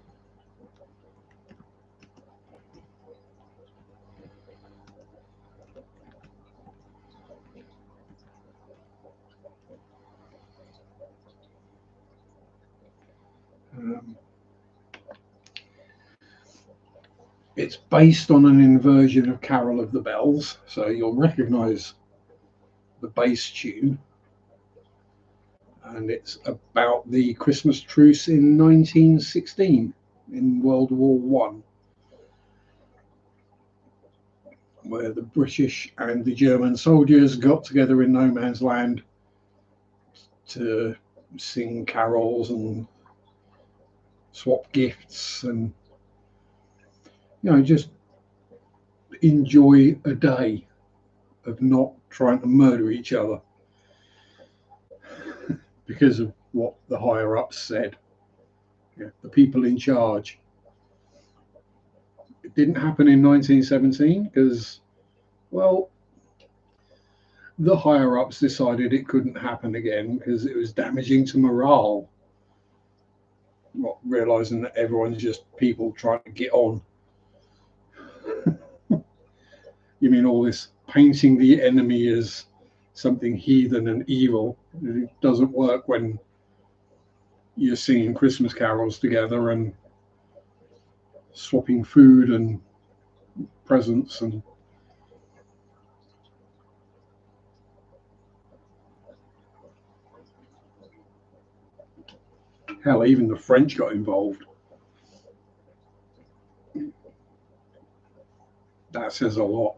It's based on an inversion of Carol of the Bells, so you'll recognise the bass tune. And it's about the Christmas truce in 1916 in World War One, where the British and the German soldiers got together in no man's land to sing carols and swap gifts and just enjoy a day of not trying to murder each other because of what the higher ups said. The people in charge. It didn't happen in 1917 because, well, the higher ups decided it couldn't happen again because it was damaging to morale. Not realizing that everyone's just people trying to get on. You mean all this painting the enemy as something heathen and evil? It doesn't work when you're singing Christmas carols together and swapping food and presents and hell, even the French got involved. That says a lot.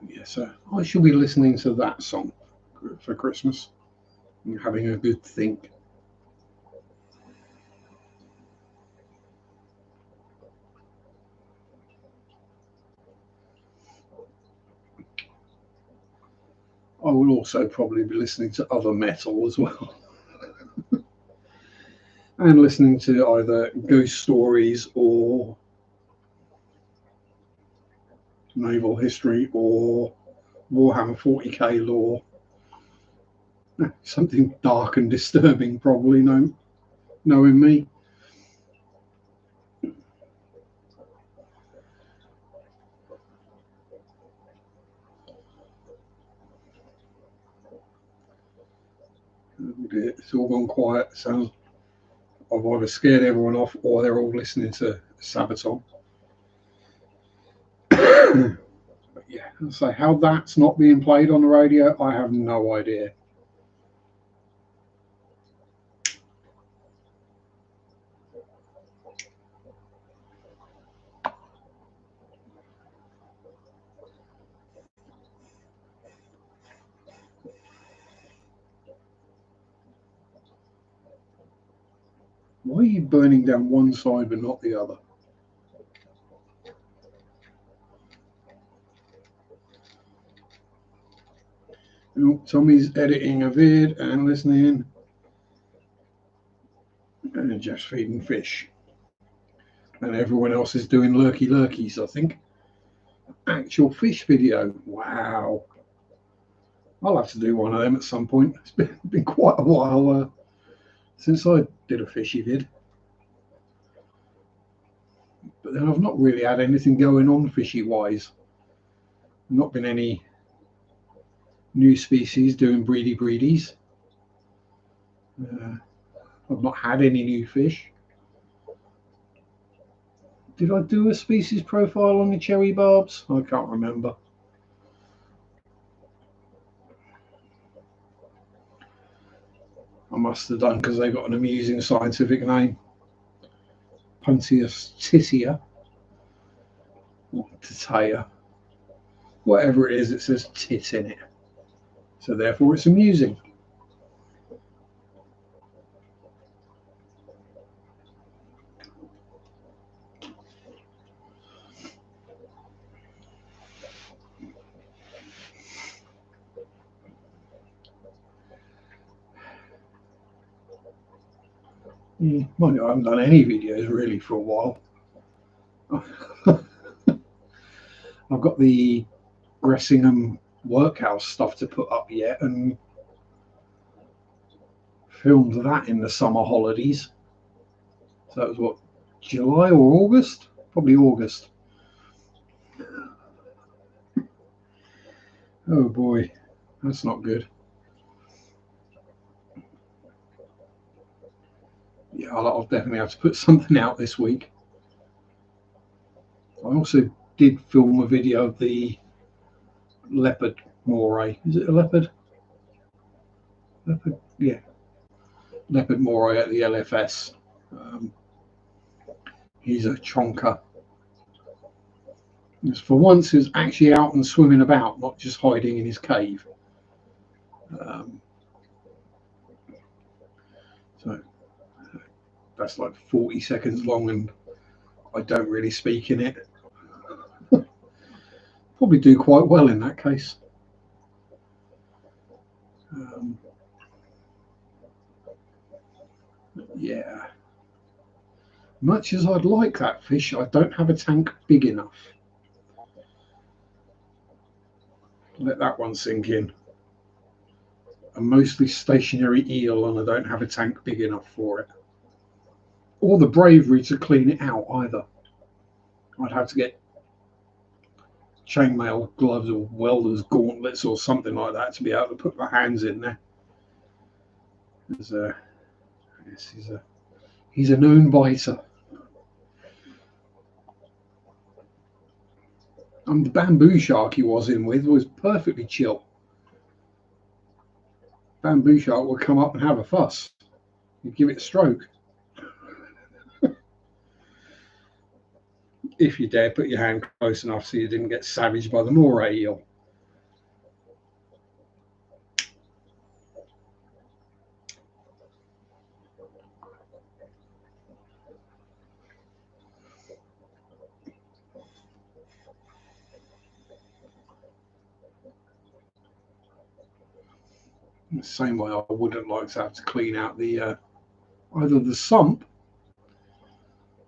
Yeah, so I should be listening to that song for Christmas and having a good think. I will also probably be listening to other metal as well. And listening to either ghost stories or naval history or Warhammer 40k lore. Something dark and disturbing, probably, knowing me. It's all gone quiet. Sounds I've either scared everyone off or they're all listening to Sabaton. But yeah, so how that's not being played on the radio, I have no idea. Why are you burning down one side but not the other? Oh, Tommy's editing a vid and listening, and just feeding fish. And everyone else is doing lurkies, I think. Actual fish video. Wow. I'll have to do one of them at some point. It's been quite a while since I did a fishy vid. But then I've not really had anything going on fishy-wise. Not been any new species doing breedies. I've not had any new fish. Did I do a species profile on the cherry barbs? I can't remember. I must have done because they got an amusing scientific name. Pontius titia, or titia, whatever it is, it says tit in it. So therefore it's amusing. Mind you, I haven't done any videos really for a while. I've got the Gressingham workhouse stuff to put up yet, and filmed that in the summer holidays. So that was what, July or August? Probably August. Oh boy, that's not good. Yeah, I'll definitely have to put something out this week. I also did film a video of the leopard moray. Is it a leopard? Leopard, yeah. Leopard moray at the LFS. He's a chonker. For once, he's actually out and swimming about, not just hiding in his cave. So that's like 40 seconds long, and I don't really speak in it. Probably do quite well in that case. Yeah. Much as I'd like that fish, I don't have a tank big enough. Let that one sink in. A mostly stationary eel, and I don't have a tank big enough for it. Or the bravery to clean it out either. I'd have to get chainmail gloves or welder's gauntlets or something like that to be able to put my hands in there. Yes, he's a known biter. And the bamboo shark he was in with was perfectly chill. Bamboo shark would come up and have a fuss. You'd give it a stroke. If you dare put your hand close enough so you didn't get savaged by the moray eel. The same way I wouldn't like to have to clean out the either the sump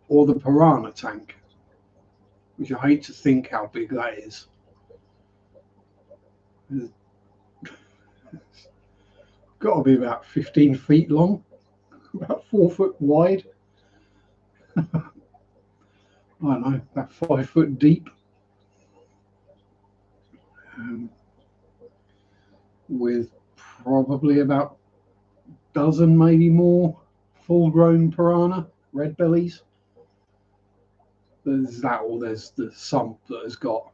or the piranha tank, which I hate to think how big that is. It's got to be about 15 feet long, about 4 foot wide. I don't know, about 5 foot deep. With probably about a dozen, maybe more, full-grown piranha, red bellies. There's that, or there's the sump that has got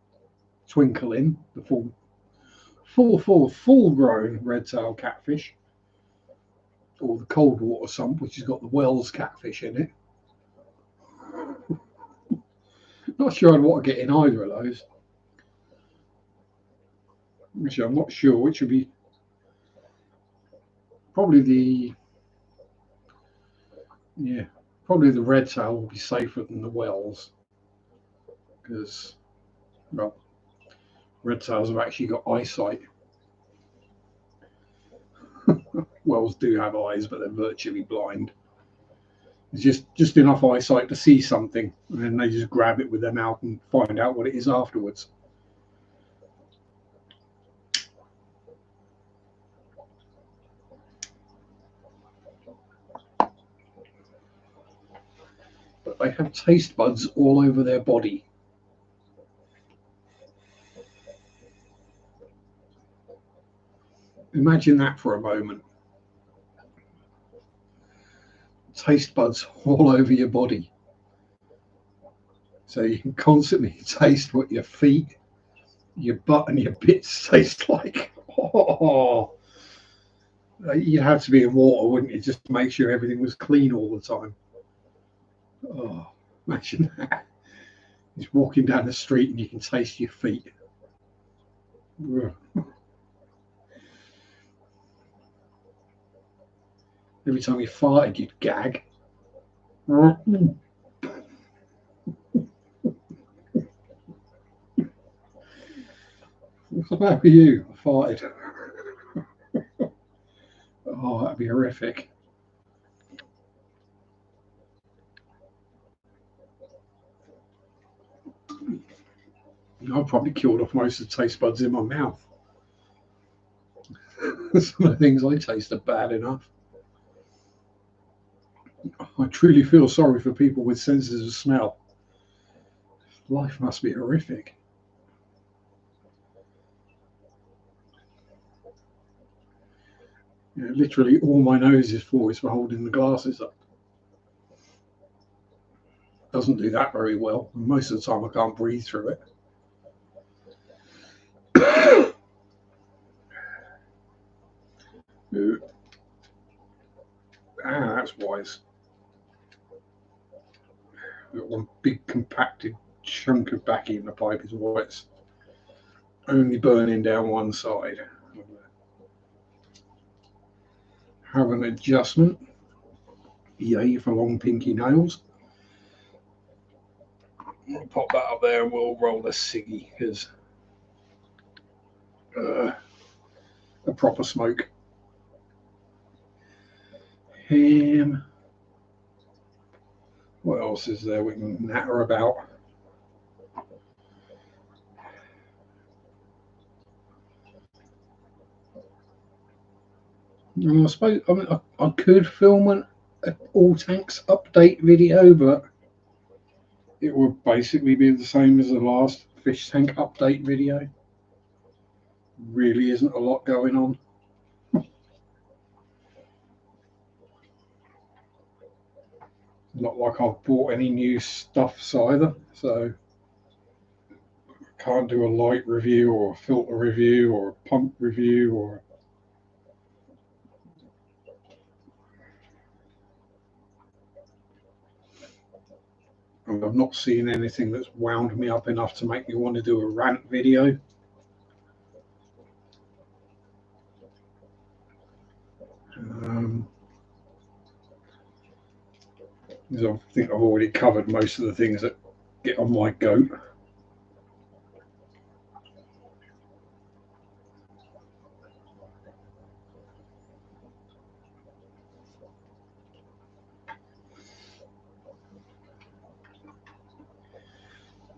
twinkle in, the full-grown red-tailed catfish, or the cold water sump, which has got the Wells catfish in it. Not sure I'd want to get in either of those. Actually, I'm not sure which would be. Probably the red tail will be safer than the Wells, because, well, red tails have actually got eyesight. Wells do have eyes, but they're virtually blind. It's just enough eyesight to see something, and then they just grab it with their mouth and find out what it is afterwards. But they have taste buds all over their body. Imagine that for a moment. Taste buds all over your body. So you can constantly taste what your feet, your butt, and your bits taste like. Oh, you'd have to be in water, wouldn't you, just to make sure everything was clean all the time. Oh, imagine that. Just walking down the street and you can taste your feet. Every time you farted, you'd gag. What about you? I farted. Oh, that'd be horrific. I've probably killed off most of the taste buds in my mouth. Some of the things I taste are bad enough. I truly feel sorry for people with senses of smell. Life must be horrific. You know, literally all my nose is for is for holding the glasses up. Doesn't do that very well. Most of the time I can't breathe through it. That's wise. Got one big compacted chunk of baccy in the pipe is why it's only burning down one side. Have an adjustment. Yay for long pinky nails. We'll pop that up there and we'll roll a ciggy, because a proper smoke. Ham. What else is there we can natter about? I suppose I could film an all tanks update video, but it would basically be the same as the last fish tank update video. Really isn't a lot going on. Not like I've bought any new stuffs either, so I can't do a light review or a filter review or a pump review or. I've not seen anything that's wound me up enough to make me want to do a rant video. I think I've already covered most of the things that get on my goat.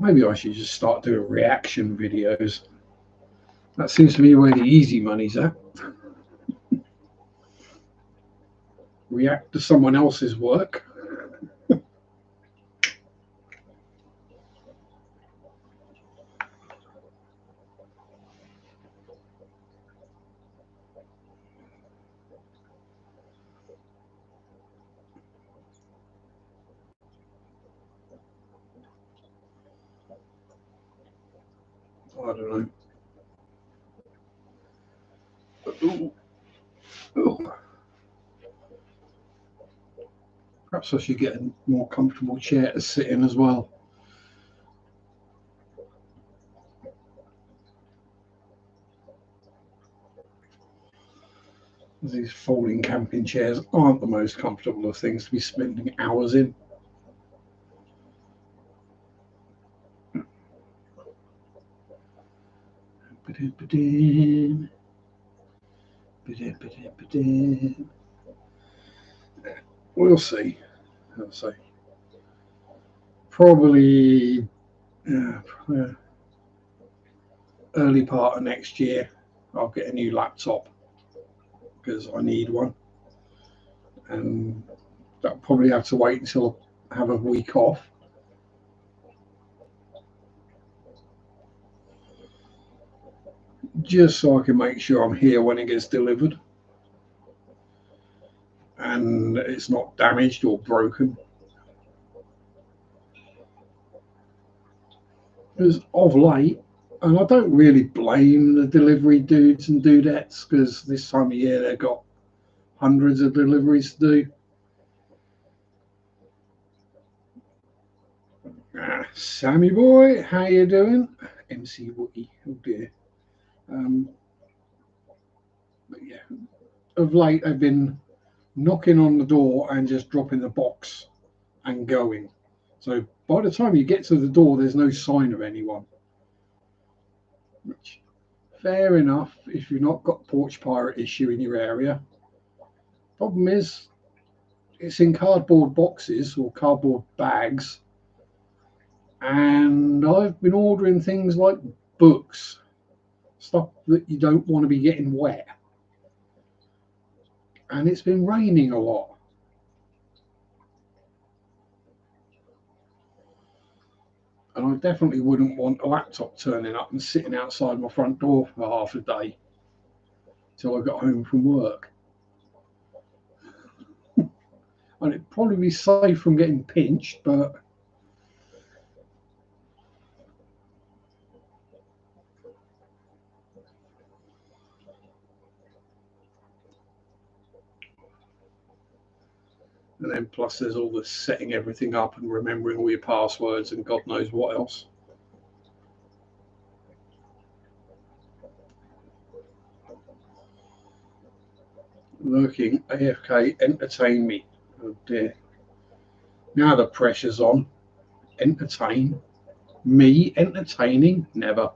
Maybe I should just start doing reaction videos. That seems to be where the easy money's at. React to someone else's work. I don't know. Ooh. Ooh. Perhaps I should get a more comfortable chair to sit in as well. These folding camping chairs aren't the most comfortable of things to be spending hours in. We'll see. I'll say probably early part of next year. I'll get a new laptop because I need one, and that'll probably have to wait until I have a week off. Just so I can make sure I'm here when it gets delivered and it's not damaged or broken. Because of late, and I don't really blame the delivery dudes and dudettes because this time of year they've got hundreds of deliveries to do. Sammy boy, how you doing? MC Wookie, oh dear. But yeah, of late I've been knocking on the door and just dropping the box and going. So by the time you get to the door, there's no sign of anyone. Which, fair enough if you've not got porch pirate issue in your area. Problem is, it's in cardboard boxes or cardboard bags, and I've been ordering things like books, stuff that you don't want to be getting wet. And it's been raining a lot. And I definitely wouldn't want a laptop turning up and sitting outside my front door for half a day till I got home from work. And it'd probably be safe from getting pinched, but and then plus there's all the setting everything up and remembering all your passwords and God knows what else. Lurking AFK, entertain me. Oh dear. Now the pressure's on. Entertain me, entertaining? Never.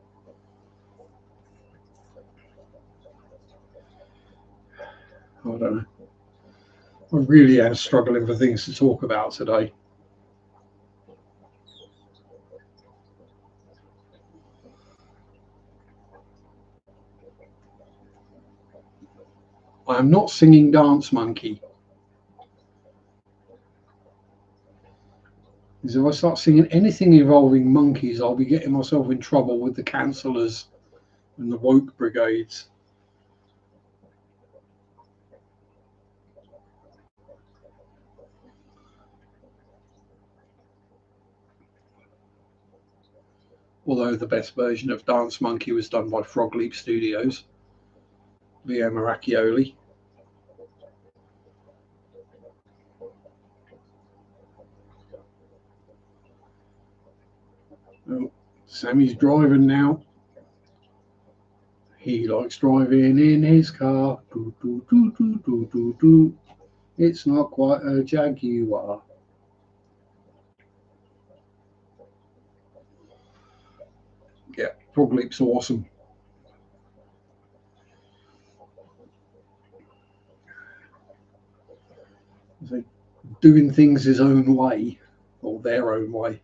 I don't know. I really am struggling for things to talk about today. I am not singing Dance Monkey. Because if I start singing anything involving monkeys, I'll be getting myself in trouble with the councillors and the woke brigades. Although the best version of Dance Monkey was done by Frog Leap Studios, Leo Maracchioli. Oh, Sammy's driving now. He likes driving in his car. Doo, doo, doo, doo, doo, doo, doo. It's not quite a Jaguar. Yeah, Frog Leap's awesome. So, doing things his own way, or their own way.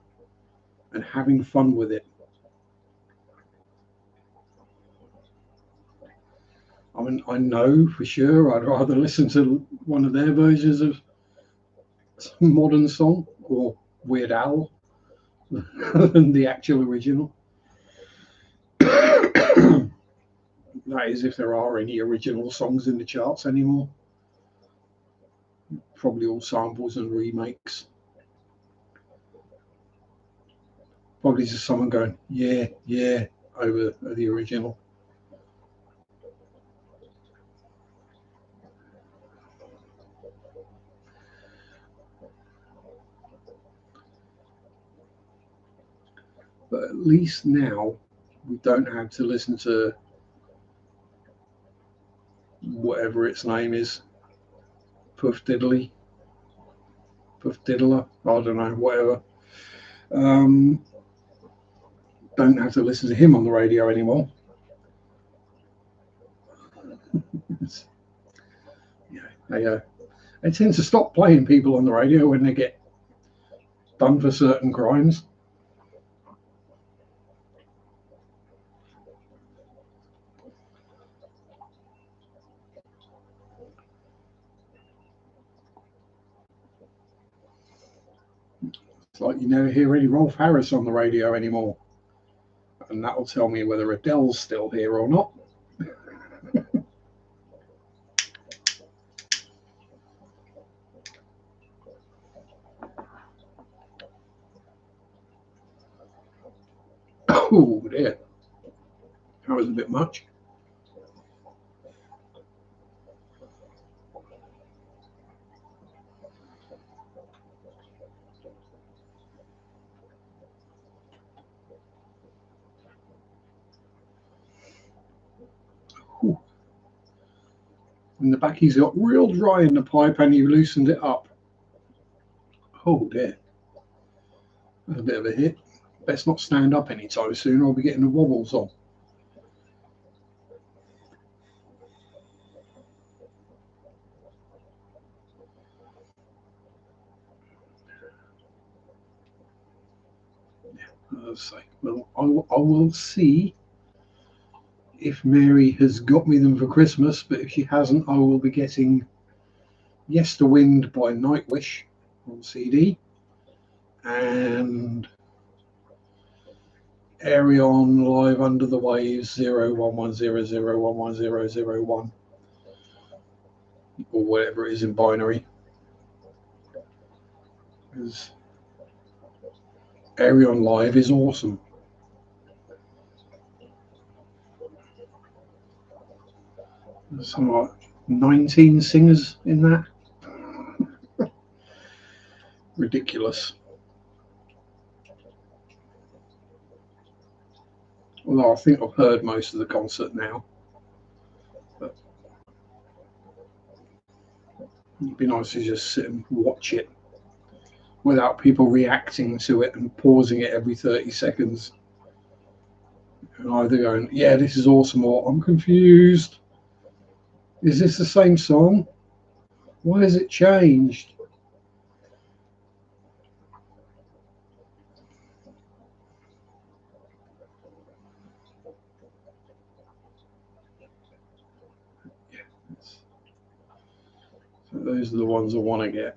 and having fun with it. I mean, I know for sure I'd rather listen to one of their versions of some modern song or Weird Al than the actual original. That is, if there are any original songs in the charts anymore. Probably all samples and remakes. Probably just someone going, yeah, yeah, over the original. But at least now we don't have to listen to whatever its name is. Puff Diddley. Puff Diddler. I don't know, whatever. Don't have to listen to him on the radio anymore. Yeah, they tend to stop playing people on the radio when they get done for certain crimes. It's like you never hear any Rolf Harris on the radio anymore. And that'll tell me whether Adele's still here or not. Oh dear. That was a bit much. Ooh. And the backy's got real dry in the pipe and you loosened it up. Oh dear. That's a bit of a hit. Best not stand up anytime soon or I'll be getting the wobbles on. I'll say, well, I will see if Mary has got me them for Christmas, but if she hasn't, I will be getting Yes to Wind by Nightwish on CD and Arion Live Under the Waves 0110011001 or whatever it is in binary. Because Arion Live is awesome. There's something like 19 singers in that. Ridiculous. Although I think I've heard most of the concert now. But it'd be nice to just sit and watch it without people reacting to it and pausing it every 30 seconds. And either going, yeah, this is awesome, or I'm confused. Is this the same song? Why has it changed? Yeah, so those are the ones I want to get.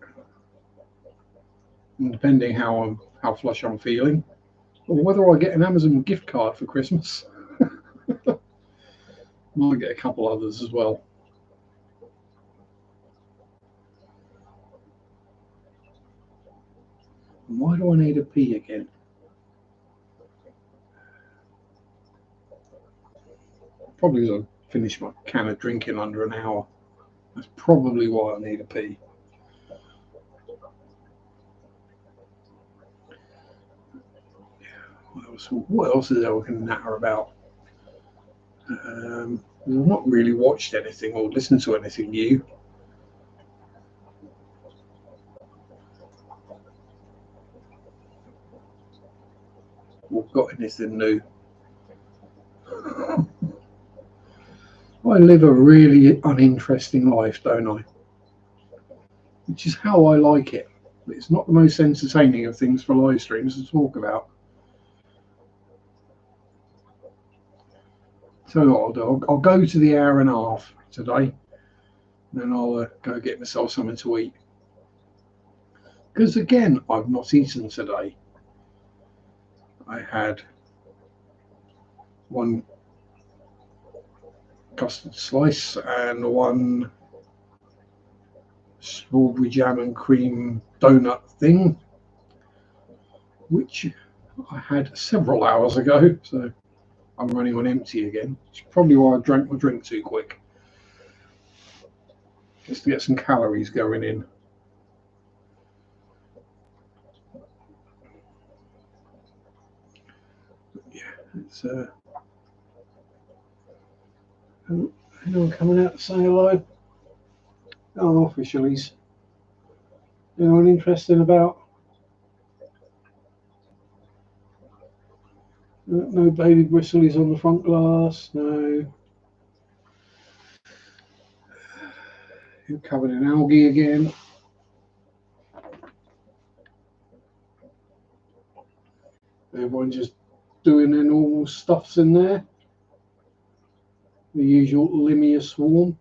And depending how flush I'm feeling, or whether I get an Amazon gift card for Christmas. Might get a couple others as well. Why do I need a pee again? Probably because I finished my can of drink in under an hour. That's probably why I need a pee. What else is there we can natter about? I've not really watched anything or listened to anything new. Or got anything new. I live a really uninteresting life, don't I? Which is how I like it. It's not the most entertaining of things for live streams to talk about. So what I'll do, I'll go to the hour and a half today, then I'll go get myself something to eat. Because again, I've not eaten today. I had one custard slice and one strawberry jam and cream donut thing, which I had several hours ago, so I'm running on empty again. It's probably why I drank my drink too quick, just to get some calories going in. Yeah, it's anyone coming out to say hello? Oh, officialies. Anyone interested about? No baby bristles on the front glass. No. You're covered in algae again. Everyone just doing their normal stuffs in there. The usual Limia swarm.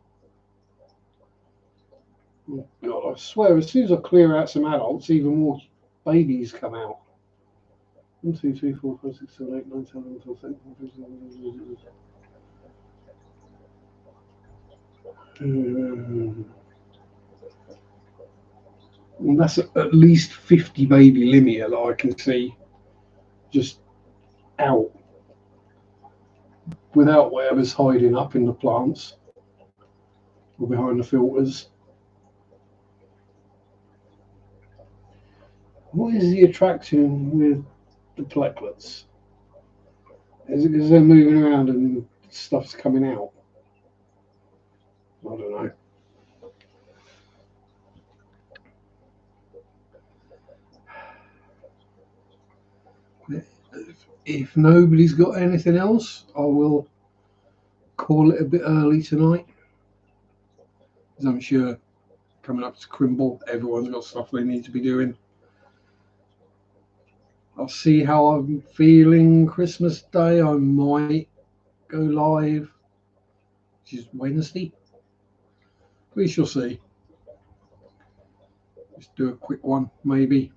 Oh God, I swear, as soon as I clear out some adults, even more babies come out. 1, 2, 3, 4, 5, 6, 7, 8, 9, 10, 11, 12, 13. And that's at least 50 baby Limia that I can see just out without whatever's hiding up in the plants or behind the filters. What is the attraction with the plecklets? Is it because they're moving around and stuff's coming out? I don't know. If nobody's got anything else, I will call it a bit early tonight. As I'm sure coming up to Crimble, everyone's got stuff they need to be doing. I'll see how I'm feeling Christmas Day. I might go live, which is Wednesday. We shall see. Just do a quick one, maybe.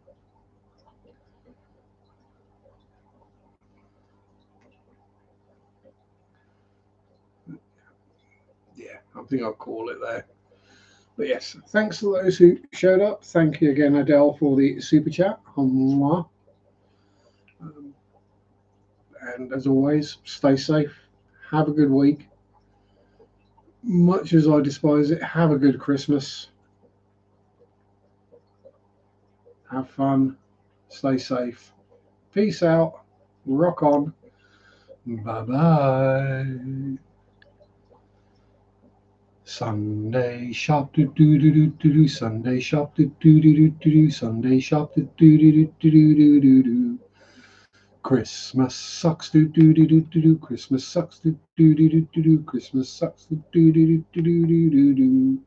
Yeah, I think I'll call it there. But yes, thanks to those who showed up. Thank you again, Adele, for the super chat. And as always, stay safe. Have a good week. Much as I despise it, have a good Christmas. Have fun. Stay safe. Peace out. Rock on. Bye-bye. Sunday shop do do do do do do. Sunday shop do do do do do do. Sunday shop do do do do do do do do. Christmas sucks do do do do do do. Christmas sucks do do do do do do. Christmas sucks do do do do do do do do.